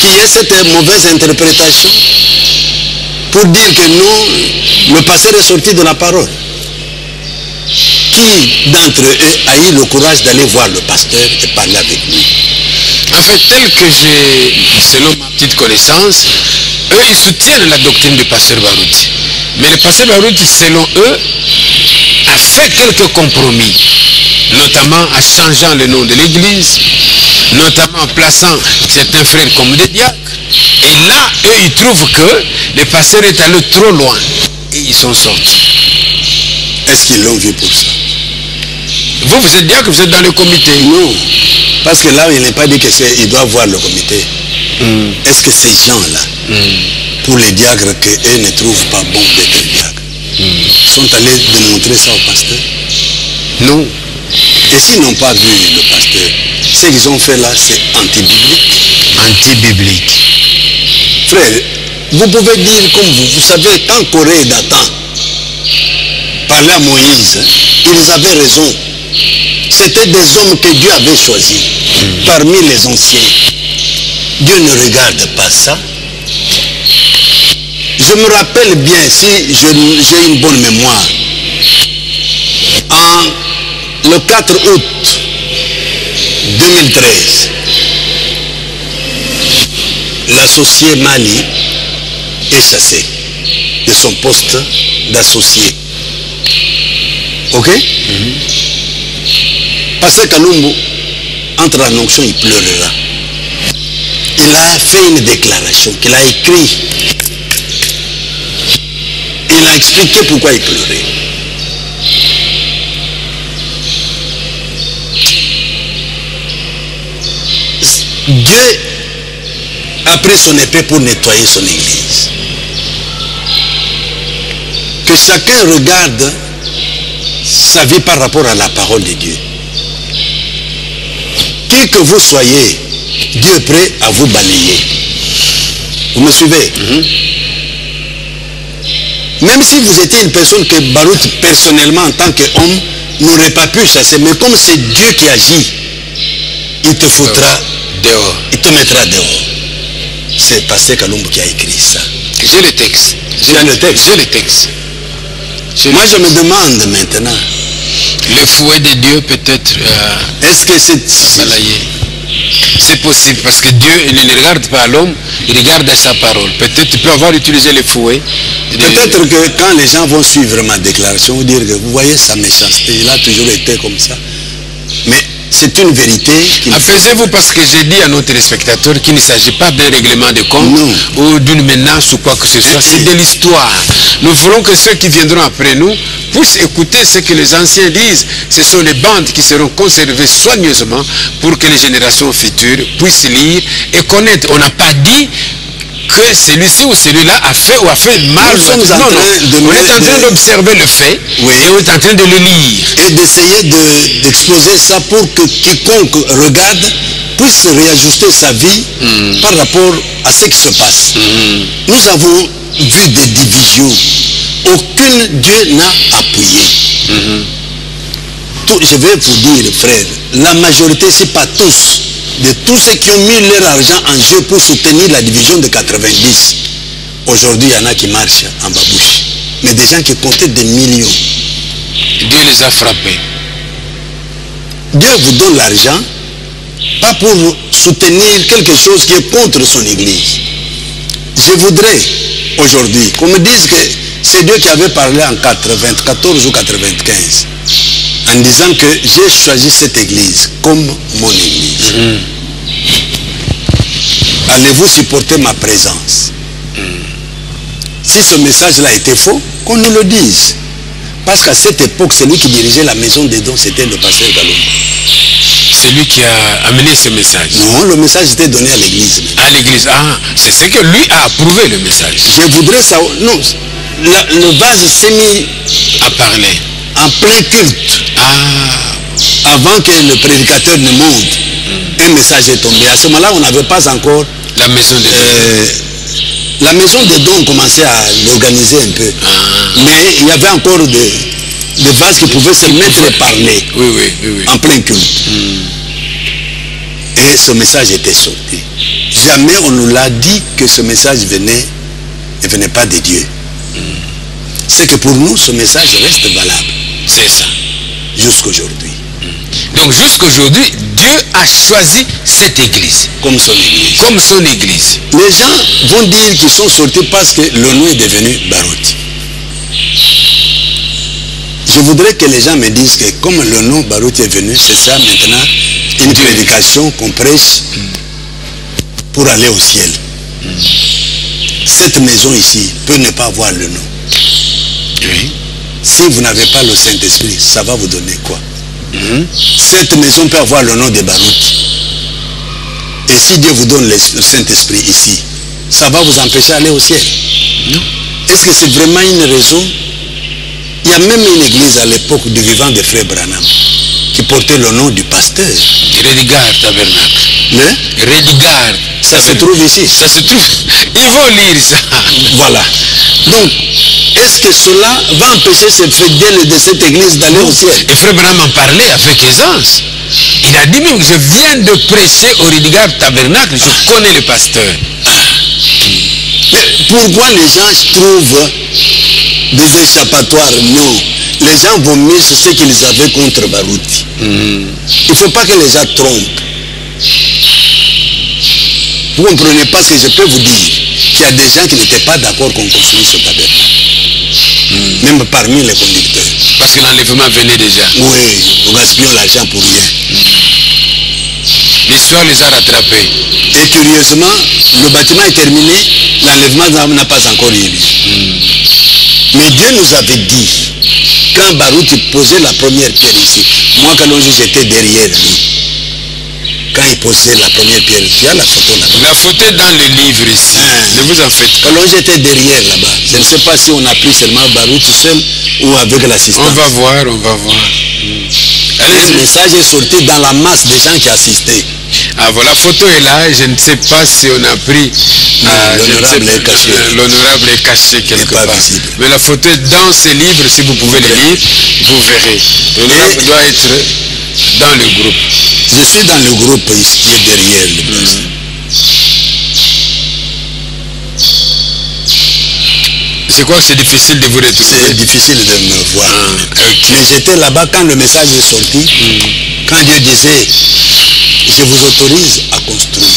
qu'il y ait cette mauvaise interprétation pour dire que non, le pasteur est sorti de la parole. Qui d'entre eux a eu le courage d'aller voir le pasteur et parler avec lui? En fait, tel que selon ma petite connaissance, eux, ils soutiennent la doctrine du pasteur Barouti. Mais le pasteur Barouti, selon eux, a fait quelques compromis, notamment en changeant le nom de l'église, notamment en plaçant certains frères comme des diacres. Et là, eux, ils trouvent que le pasteur est allé trop loin. Et ils sont sortis. Est-ce qu'ils l'ont vu pour ça? Vous êtes diacre, vous êtes dans le comité? Non. Parce que là, il n'est pas dit qu'il doit voir le comité. Est-ce que ces gens-là, pour les diacres, qu'eux ne trouvent pas bon d'être diacres, sont allés démontrer ça au pasteur? Non. Et s'ils n'ont pas vu le pasteur, ce qu'ils ont fait là, c'est anti-biblique. Anti-biblique. Frère, vous pouvez dire comme vous savez, quand Corée et Dathan parlaient à Moïse, ils avaient raison. C'était des hommes que Dieu avait choisis parmi les anciens. Dieu ne regarde pas ça. Je me rappelle bien, si j'ai une bonne mémoire, le 4 août 2013, l'associé Mali est chassé de son poste d'associé. Ok? Pasteur Kalumbu, entre en onction, il pleurera. Il a fait une déclaration qu'il a écrite. Il a expliqué pourquoi il pleurait. Dieu a pris son épée pour nettoyer son église. Que chacun regarde sa vie par rapport à la parole de Dieu. Qui que vous soyez, Dieu est prêt à vous balayer. Vous me suivez? Même si vous étiez une personne que Barouti, personnellement, en tant qu'homme, n'aurait pas pu chasser, mais comme c'est Dieu qui agit, il te foutra dehors. Il te mettra dehors. C'est Pasteur Kalumbu qui a écrit ça. J'ai le texte. J'ai le texte. J'ai le texte. Moi, je me demande maintenant. Le fouet de Dieu peut-être. Est-ce que c'est balayé? C'est possible parce que Dieu il ne regarde pas l'homme, il regarde à sa parole. Peut-être tu peux avoir utilisé le fouet. Peut-être que quand les gens vont suivre ma déclaration, vous dire que vous voyez sa méchanceté, il a toujours été comme ça. Mais c'est une vérité. Apaisez-vous parce que j'ai dit à nos téléspectateurs qu'il ne s'agit pas d'un règlement de compte ou d'une menace ou quoi que ce soit. C'est de l'histoire. Nous voulons que ceux qui viendront après nous puissent écouter ce que les anciens disent. Ce sont les bandes qui seront conservées soigneusement pour que les générations futures puissent lire et connaître. On n'a pas dit que celui-ci ou celui-là a fait ou a fait mal. On est en train d'observer le fait et on est en train de le lire. Et d'essayer d'exposer ça pour que quiconque regarde puisse réajuster sa vie par rapport à ce qui se passe. Nous avons vu des divisions. Aucun Dieu n'a appuyé. Je vais vous dire, frère, la majorité, si pas tous, de tous ceux qui ont mis leur argent en jeu pour soutenir la division de 90, aujourd'hui, il y en a qui marchent en babouche. Mais des gens qui comptaient des millions. Dieu les a frappés. Dieu vous donne l'argent, pas pour soutenir quelque chose qui est contre son église. Je voudrais, aujourd'hui, qu'on me dise que c'est Dieu qui avait parlé en 94 ou 95, en disant que j'ai choisi cette église comme mon église. allez-vous supporter ma présence? Si ce message-là était faux, qu'on nous le dise. Parce qu'à cette époque, celui qui dirigeait la maison des dons, c'était le pasteur Galombo. C'est lui qui a amené ce message. Non, le message était donné à l'église. À l'église, ah, c'est ce que lui a approuvé le message. Je voudrais savoir, non, le vase s'est mis à parler en plein culte. Ah. Avant que le prédicateur ne monte, un message est tombé. À ce moment-là, on n'avait pas encore la maison des dons. La maison des dons, on commençait à l'organiser un peu. Ah. Mais il y avait encore des vases qui pouvaient se mettre et parler. Oui, oui, oui, oui. En plein culte. Et ce message était sorti. Jamais on nous l'a dit que ce message ne venait pas de Dieu. C'est que pour nous, ce message reste valable. C'est ça. Jusqu'aujourd'hui. Donc jusqu'aujourd'hui, Dieu a choisi cette église. Comme son église. Comme son église. Les gens vont dire qu'ils sont sortis parce que le nom est devenu Barouti. Je voudrais que les gens me disent que comme le nom Barouti est venu, c'est ça maintenant une prédication qu'on prêche pour aller au ciel. Cette maison ici peut ne pas avoir le nom. Oui. Si vous n'avez pas le Saint-Esprit, ça va vous donner quoi? Cette maison peut avoir le nom de Barouti. Et si Dieu vous donne le Saint-Esprit ici, ça va vous empêcher d'aller au ciel? Est-ce que c'est vraiment une raison? Il y a même une église à l'époque du vivant de Frère Branham qui portait le nom du pasteur. Redgard Tabernacle. Mais Redgard. Ça se trouve ici. Ça se trouve. Ils vont lire ça. Voilà. Donc, est-ce que cela va empêcher ces fidèles de cette église d'aller au ciel? Et Frère Branham en parlait avec aisance. Il a dit même, je viens de prêcher au Redgard Tabernacle, je connais le pasteur. Mais pourquoi les gens trouvent des échappatoires? Non. Les gens vomissent ce qu'ils avaient contre Barouti. Il ne faut pas que les gens trompent. Vous ne comprenez pas ce que je peux vous dire. Il y a des gens qui n'étaient pas d'accord qu'on construise ce tabernacle. Même parmi les conducteurs. Parce que l'enlèvement venait déjà. Oui, nous gaspillons l'argent pour rien. L'histoire les a rattrapés. Et curieusement, le bâtiment est terminé, l'enlèvement n'a pas encore eu lieu. Mais Dieu nous avait dit, quand Barouti posait la première pierre ici, moi quand j'étais derrière lui, quand il posait la première pierre, il y a la photo là-bas. La photo est dans le livre ici. Ne vous en faites pas. Quand j'étais derrière là-bas, je ne sais pas si on a pris seulement Barouti seul ou avec l'assistance. On va voir, on va voir. Le message est sorti dans la masse des gens qui assistaient. Ah voilà, la photo est là, je ne sais pas si on a pris... L'honorable est caché. L'honorable est caché quelque part. Visible. Mais la photo est dans ce livre, si vous pouvez le lire, vous verrez. L'honorable doit être dans le groupe. Je suis dans le groupe ici, qui est derrière le poste. C'est quoi, c'est difficile de vous retrouver? C'est difficile de me voir. Mais j'étais là-bas quand le message est sorti, quand Dieu disait, je vous autorise à construire.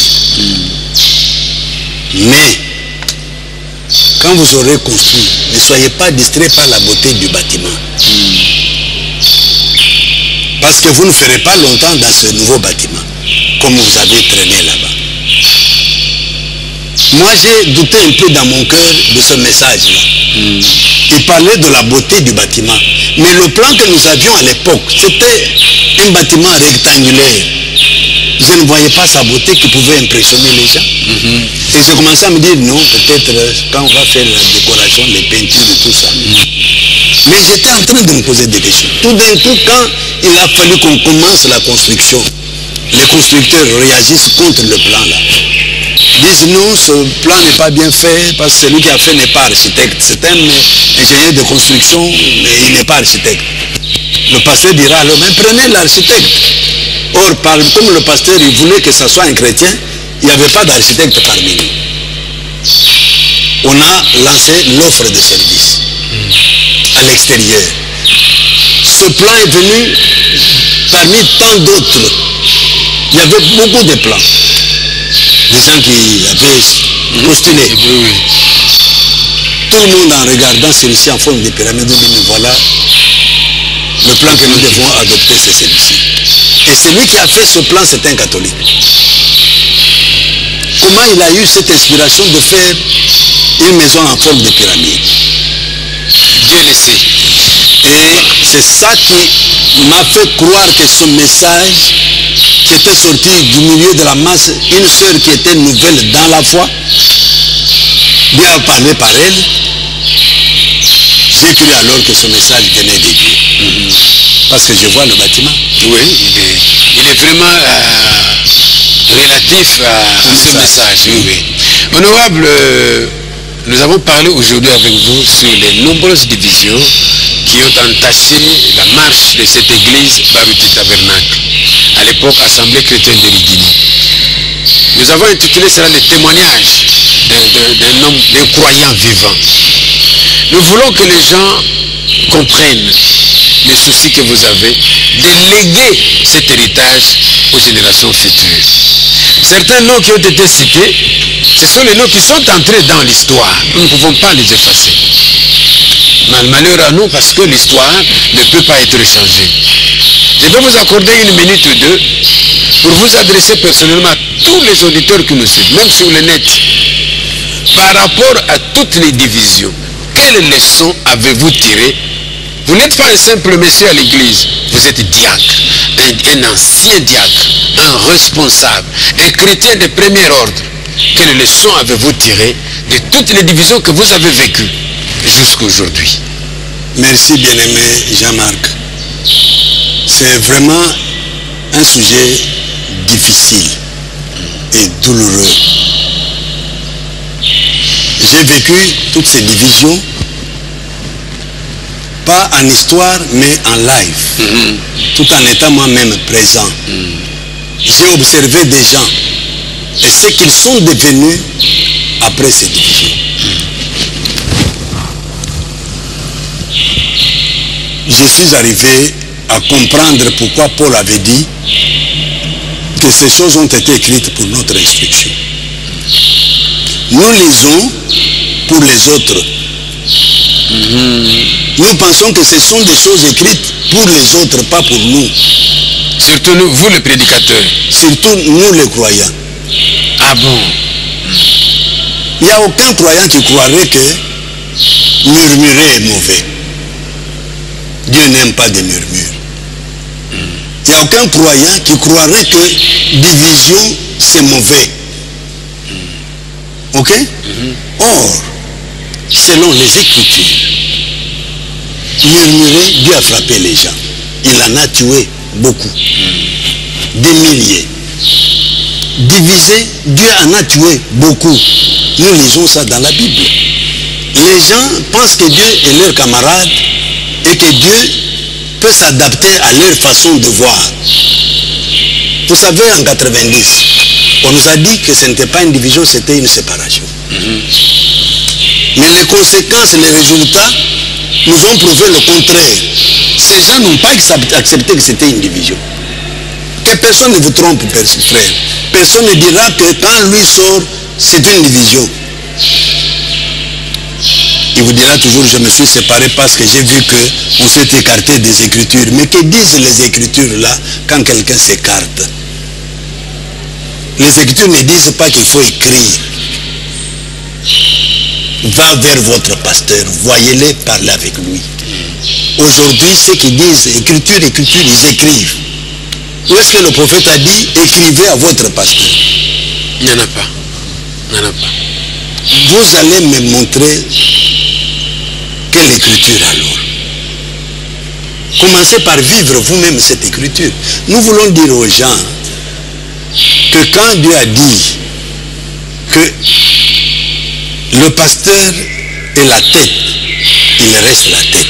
Mais, quand vous aurez construit, ne soyez pas distraits par la beauté du bâtiment. Parce que vous ne ferez pas longtemps dans ce nouveau bâtiment, comme vous avez traîné là-bas. Moi, j'ai douté un peu dans mon cœur de ce message-là. Il parlait de la beauté du bâtiment. Mais le plan que nous avions à l'époque, c'était un bâtiment rectangulaire. Je ne voyais pas sa beauté qui pouvait impressionner les gens. Et j'ai commencé à me dire, non, peut-être quand on va faire la décoration, les peintures et tout ça. Mais j'étais en train de me poser des questions. Tout d'un coup, quand il a fallu qu'on commence la construction, les constructeurs réagissent contre le plan là. Disent non, ce plan n'est pas bien fait parce que celui qui a fait n'est pas architecte. C'est un ingénieur de construction, mais il n'est pas architecte. Le pasteur dira alors, mais prenez l'architecte. Or, comme le pasteur il voulait que ce soit un chrétien, il n'y avait pas d'architecte parmi nous. On a lancé l'offre de service à l'extérieur. Ce plan est venu parmi tant d'autres. Il y avait beaucoup de plans. Des gens qui avaient postulé. Tout le monde en regardant celui-ci en forme de pyramide, dit mais voilà, le plan que nous devons adopter, c'est celui-ci. Et celui qui a fait ce plan, c'est un catholique. comment il a eu cette inspiration de faire une maison en forme de pyramide. Dieu le sait. Et c'est ça qui m'a fait croire que ce message qui était sorti du milieu de la masse, une sœur qui était nouvelle dans la foi, Dieu a parlé par elle. J'ai cru alors que ce message venait de Dieu. Parce que je vois le bâtiment. Oui, il est vraiment relatif à ce message. Oui, oui. Honorable, nous avons parlé aujourd'hui avec vous sur les nombreuses divisions qui ont entaché la marche de cette église Baruti Tabernacle, à l'époque Assemblée chrétienne de Guinée. Nous avons intitulé cela le témoignage d'un homme, d'un croyant vivant. Nous voulons que les gens comprennent les soucis que vous avez de léguer cet héritage aux générations futures. Certains noms qui ont été cités, ce sont les noms qui sont entrés dans l'histoire. Nous ne pouvons pas les effacer. Malheur à nous parce que l'histoire ne peut pas être changée. Je vais vous accorder une minute ou deux pour vous adresser personnellement à tous les auditeurs qui nous suivent, même sur le net, par rapport à toutes les divisions. Quelles leçons avez-vous tirées? Vous n'êtes pas un simple monsieur à l'église, vous êtes diacre, un ancien diacre, un responsable, un chrétien de premier ordre. Quelles leçons avez-vous tirées de toutes les divisions que vous avez vécues jusqu'à aujourd'hui? Merci bien-aimé Jean-Marc. C'est vraiment un sujet difficile et douloureux. J'ai vécu toutes ces divisions, pas en histoire, mais en live, tout en étant moi-même présent. J'ai observé des gens et ce qu'ils sont devenus après ces divisions. Je suis arrivé à comprendre pourquoi Paul avait dit que ces choses ont été écrites pour notre instruction. Nous lisons pour les autres. Nous pensons que ce sont des choses écrites pour les autres, pas pour nous. Surtout nous, vous les prédicateurs. Surtout nous les croyants. Ah bon? Il n'y a aucun croyant qui croirait que murmurer est mauvais. Dieu n'aime pas des murmures. Il n'y a aucun croyant qui croirait que division c'est mauvais. Ok? Or, selon les Écritures, murmurer, Dieu a frappé les gens. Il en a tué beaucoup. Des milliers. Diviser, Dieu en a tué beaucoup. Nous lisons ça dans la Bible. Les gens pensent que Dieu est leur camarade et que Dieu peut s'adapter à leur façon de voir. Vous savez, en 90, on nous a dit que ce n'était pas une division, c'était une séparation. Mais les conséquences, les résultats nous ont prouvé le contraire. Ces gens n'ont pas accepté que c'était une division. Que personne ne vous trompe, frère. Personne ne dira que quand lui sort, c'est une division. Il vous dira toujours, je me suis séparé parce que j'ai vu qu'on s'est écarté des Écritures. Mais que disent les Écritures là quand quelqu'un s'écarte? Les Écritures ne disent pas qu'il faut écrire. Va vers votre pasteur, voyez-les, parlez avec lui. Aujourd'hui, ceux qui disent Écriture, Écriture, ils écrivent. Où est-ce que le prophète a dit écrivez à votre pasteur? Il n'y en a pas. Il n'y en a pas. Vous allez me montrer quelle écriture alors? Commencez par vivre vous-même cette écriture. Nous voulons dire aux gens que quand Dieu a dit que le pasteur est la tête, il reste la tête.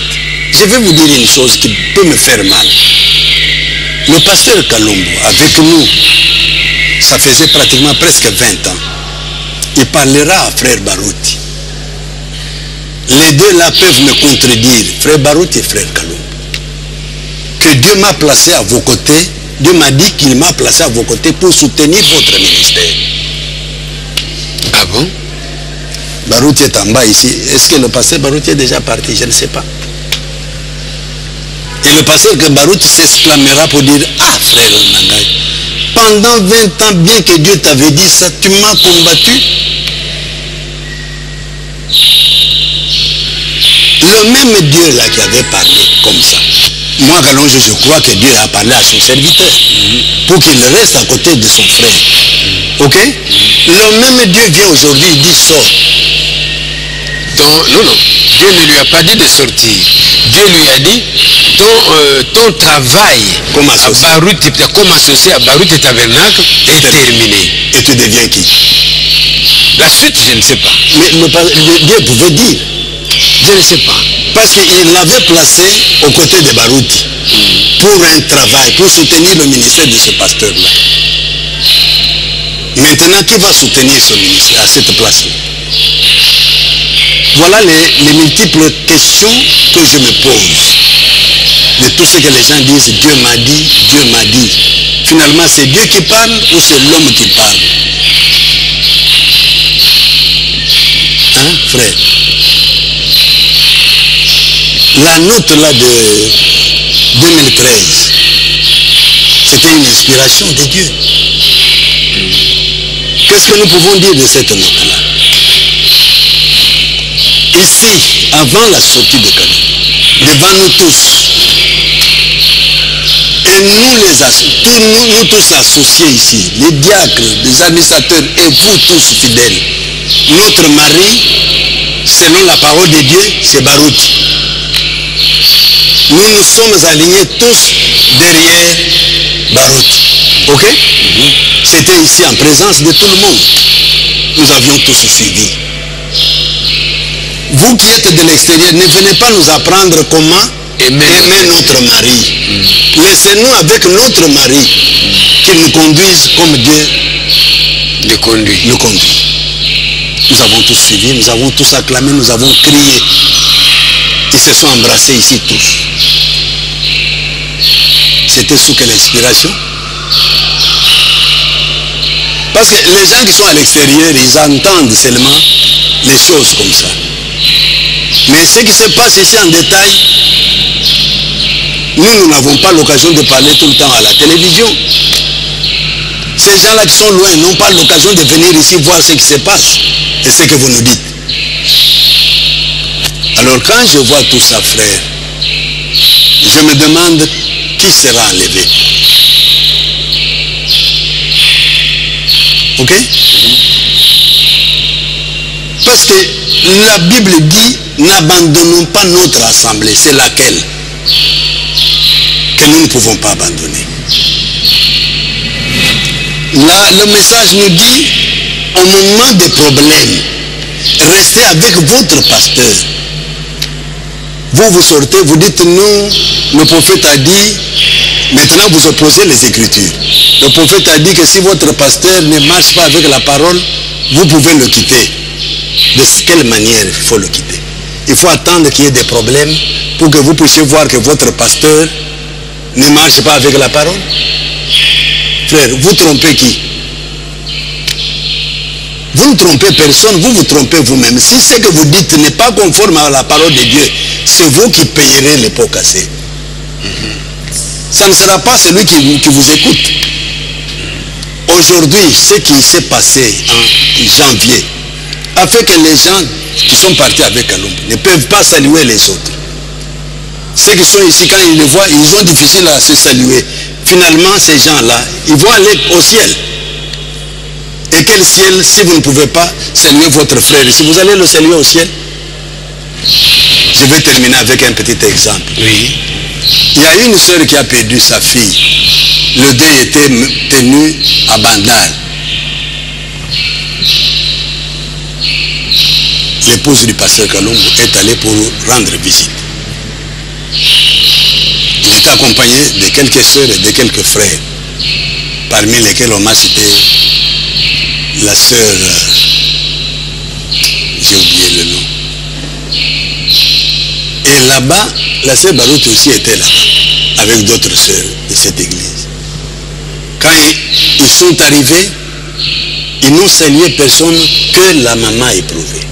Je vais vous dire une chose qui peut me faire mal. Le pasteur Kalombo, avec nous, ça faisait pratiquement presque 20 ans. Il parlera à frère Baruti. Les deux là peuvent me contredire, frère Baruti et frère Kalombo. Que Dieu m'a placé à vos côtés, Dieu m'a dit qu'il m'a placé à vos côtés pour soutenir votre ministère. Ah bon? Baruti est en bas ici. Est-ce que le pasteur Baruti est déjà parti? Je ne sais pas. Et le pasteur que Baruti s'exclamera pour dire, ah frère Nangai, pendant 20 ans, bien que Dieu t'avait dit ça, tu m'as combattu. Le même Dieu là qui avait parlé comme ça. Moi, Kalonji, je crois que Dieu a parlé à son serviteur pour qu'il reste à côté de son frère. Ok? Le même Dieu vient aujourd'hui, il dit sors. Non, Dieu ne lui a pas dit de sortir. Dieu lui a dit ton travail comme associé à Barout et Tabernacle est terminé. Et tu deviens qui? La suite, je ne sais pas. Mais Dieu pouvait dire. Je ne sais pas. Parce qu'il l'avait placé aux côtés de Barouti pour un travail, pour soutenir le ministère de ce pasteur-là. Maintenant, qui va soutenir ce ministère à cette place-là? Voilà les multiples questions que je me pose. De tout ce que les gens disent, Dieu m'a dit, Dieu m'a dit. Finalement, c'est Dieu qui parle ou c'est l'homme qui parle? Hein, frère? La note là de 2013, c'était une inspiration de Dieu. Qu'est-ce que nous pouvons dire de cette note-là? Ici, avant la sortie de Canaan, devant nous tous, et nous tous associés ici, les diacres, les administrateurs et vous tous fidèles, notre mari, selon la parole de Dieu, c'est Barout. Nous nous sommes alignés tous derrière Barout. Ok? C'était ici en présence de tout le monde. Nous avions tous suivi. Vous qui êtes de l'extérieur, ne venez pas nous apprendre comment aimer notre mari. Laissez-nous avec notre mari qu'il nous conduise comme Dieu le conduit. Nous avons tous suivi, nous avons tous acclamé, nous avons crié. Ils se sont embrassés ici tous. C'était sous quelle inspiration? Parce que les gens qui sont à l'extérieur, ils entendent seulement les choses comme ça. Mais ce qui se passe ici en détail, nous n'avons pas l'occasion de parler tout le temps à la télévision. Ces gens-là qui sont loin n'ont pas l'occasion de venir ici voir ce qui se passe et ce que vous nous dites. Alors quand je vois tout ça, frère, je me demande qui sera enlevé. Ok? Parce que la Bible dit, n'abandonnons pas notre assemblée. C'est laquelle? Que nous ne pouvons pas abandonner. Là, le message nous dit, au moment des problèmes, restez avec votre pasteur. Vous sortez, vous dites non, le prophète a dit, maintenant vous opposez les Écritures. Le prophète a dit que si votre pasteur ne marche pas avec la parole, vous pouvez le quitter. De quelle manière il faut le quitter? Il faut attendre qu'il y ait des problèmes pour que vous puissiez voir que votre pasteur ne marche pas avec la parole. Frère, vous trompez qui? Vous ne trompez personne, vous vous trompez vous-même. Si ce que vous dites n'est pas conforme à la parole de Dieu, c'est vous qui payerez les pots cassés. Ça ne sera pas celui qui vous écoute. Aujourd'hui, ce qui s'est passé en janvier a fait que les gens qui sont partis avec Kalumba ne peuvent pas saluer les autres. Ceux qui sont ici, quand ils le voient, ils ont difficile à se saluer. Finalement, ces gens-là, ils vont aller au ciel. Et quel ciel si vous ne pouvez pas saluer votre frère? Si vous allez le saluer au ciel? Je vais terminer avec un petit exemple. Oui. Il y a une sœur qui a perdu sa fille. Le deuil était tenu à Bandar. L'épouse du pasteur Kalumba est allée pour rendre visite. Il était accompagné de quelques sœurs et de quelques frères, parmi lesquels on m'a cité la sœur, j'ai oublié le nom. Et là-bas, la sœur Barout aussi était là-bas, avec d'autres sœurs de cette église. Quand ils sont arrivés, ils n'ont salué personne que la maman éprouvée.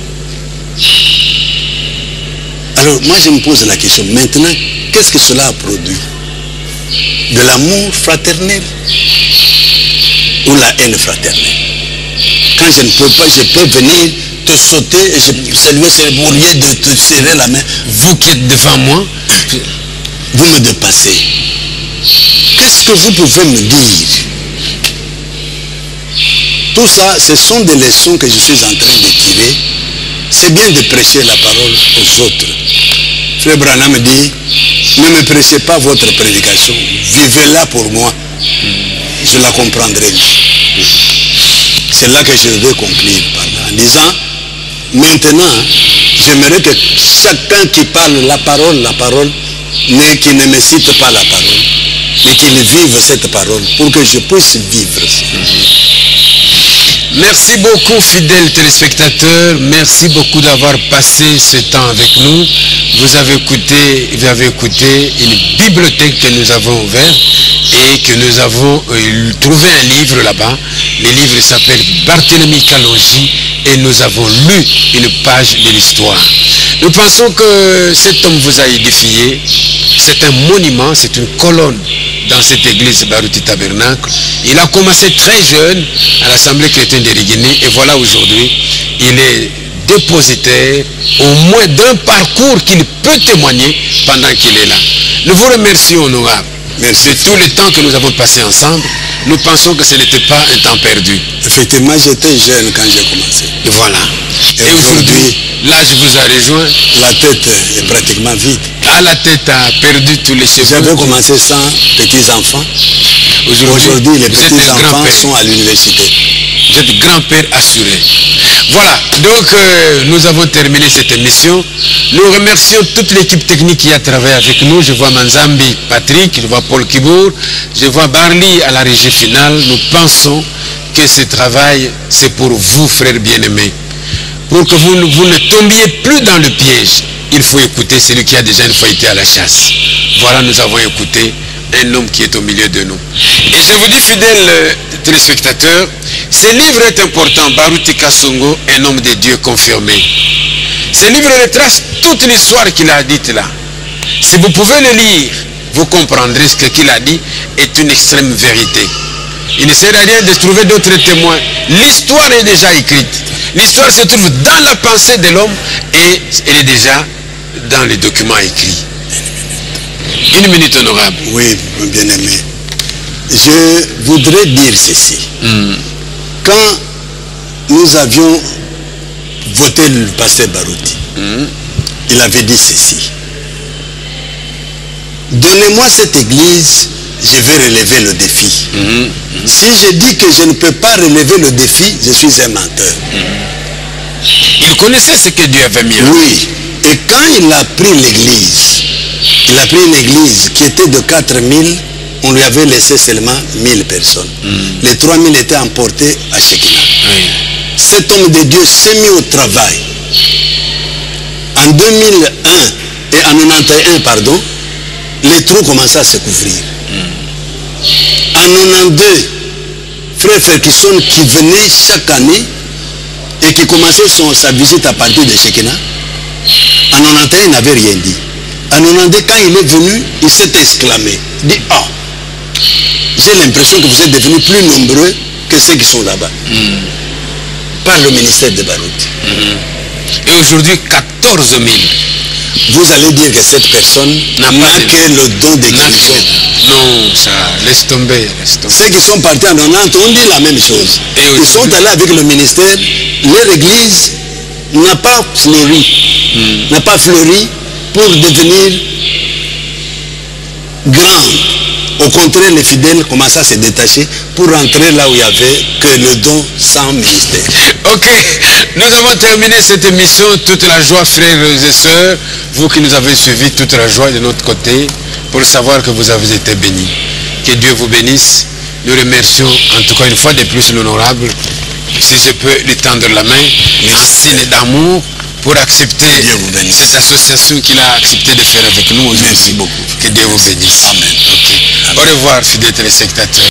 Alors moi je me pose la question, maintenant, qu'est-ce que cela a produit? De l'amour fraternel. ou la haine fraternelle. Quand je ne peux pas, je peux venir te sauter et c'est bourrier de te serrer la main. Vous qui êtes devant moi, vous me dépassez. Qu'est-ce que vous pouvez me dire? Tout ça, ce sont des leçons que je suis en train de tirer. C'est bien de prêcher la parole aux autres. Frère Branham dit, ne me prêchez pas votre prédication, vivez-la pour moi. Je la comprendrai. C'est là que je vais conclure par là, en disant, maintenant, j'aimerais que chacun qui parle la parole, mais qui ne me cite pas la parole, mais qu'il vive cette parole pour que je puisse vivre. Merci beaucoup, fidèles téléspectateurs. Merci beaucoup d'avoir passé ce temps avec nous. Vous avez écouté une bibliothèque que nous avons ouverte et que nous avons trouvé un livre là-bas. Le livre s'appelle Barthélemy Kalonji et nous avons lu une page de l'histoire. Nous pensons que cet homme vous a édifié. C'est un monument, c'est une colonne dans cette église Baruti Tabernacle. Il a commencé très jeune à l'Assemblée chrétienne de Riguéné et voilà aujourd'hui, il est dépositaire au moins d'un parcours qu'il peut témoigner pendant qu'il est là. Nous vous remercions, honorable. Merci. De tout le temps que nous avons passé ensemble, nous pensons que ce n'était pas un temps perdu. Effectivement, j'étais jeune quand j'ai commencé. Voilà. Et aujourd'hui, l'âge vous a rejoint. La tête est pratiquement vide. Ah, la tête a perdu tous les cheveux. J'avais commencé sans petits-enfants. Aujourd'hui, les petits-enfants sont à l'université. Vous êtes grand-père assuré. Voilà, donc nous avons terminé cette émission. Nous remercions toute l'équipe technique qui a travaillé avec nous. Je vois Manzambi Patrick, je vois Paul Kibour, je vois Barli à la régie finale. Nous pensons que ce travail, c'est pour vous, frères bien-aimés. Pour que vous ne tombiez plus dans le piège, il faut écouter celui qui a déjà une fois été à la chasse. Voilà, nous avons écouté un homme qui est au milieu de nous. Et je vous dis, fidèles téléspectateurs, ce livre est important. Baruti Kasongo, un homme de Dieu confirmé. Ce livre retrace toute l'histoire qu'il a dite là. Si vous pouvez le lire, vous comprendrez ce qu'il a dit est une extrême vérité. Il ne sert à rien de trouver d'autres témoins. L'histoire est déjà écrite. L'histoire se trouve dans la pensée de l'homme et elle est déjà dans les documents écrits. Une minute, honorable. Oui, mon bien-aimé. Je voudrais dire ceci. Quand nous avions voté le pasteur Baruti, il avait dit ceci. Donnez-moi cette église, je vais relever le défi. Si je dis que je ne peux pas relever le défi, je suis un menteur. Il connaissait ce que Dieu avait mis. Oui. Et quand il a pris l'église, il a pris une église qui était de 4000, on lui avait laissé seulement 1000 personnes. Les 3000 étaient emportés à Shekinah. Cet homme de Dieu s'est mis au travail. En 2001 et en 91, pardon, les trous commençaient à se couvrir. En 92, frère Ferguson qui venait chaque année et qui commençait sa visite à partir de Shekinah, en 91, il n'avait rien dit. En 92, quand il est venu, il s'est exclamé. Il dit, oh, j'ai l'impression que vous êtes devenus plus nombreux que ceux qui sont là-bas. Par le ministère de Baruti. Et aujourd'hui, 14 000. Vous allez dire que cette personne n'a que le don de guérison. Non, ça, laisse tomber, Ceux qui sont partis en 90 ont dit la même chose. Ils sont allés avec le ministère. Leur église n'a pas fleuri. N'a pas fleuri pour devenir grand. Au contraire, les fidèles commençaient à se détacher pour rentrer là où il n'y avait que le don sans ministère. Ok, nous avons terminé cette émission. Toute la joie, frères et sœurs, vous qui nous avez suivis, toute la joie de notre côté, pour savoir que vous avez été bénis. Que Dieu vous bénisse. Nous remercions en tout cas une fois de plus l'honorable, si je peux lui tendre la main, en signe d'amour, pour accepter cette association qu'il a accepté de faire avec nous aujourd'hui. Merci beaucoup. Que Dieu vous bénisse. Amen. Okay. Au revoir, fidèles téléspectateurs.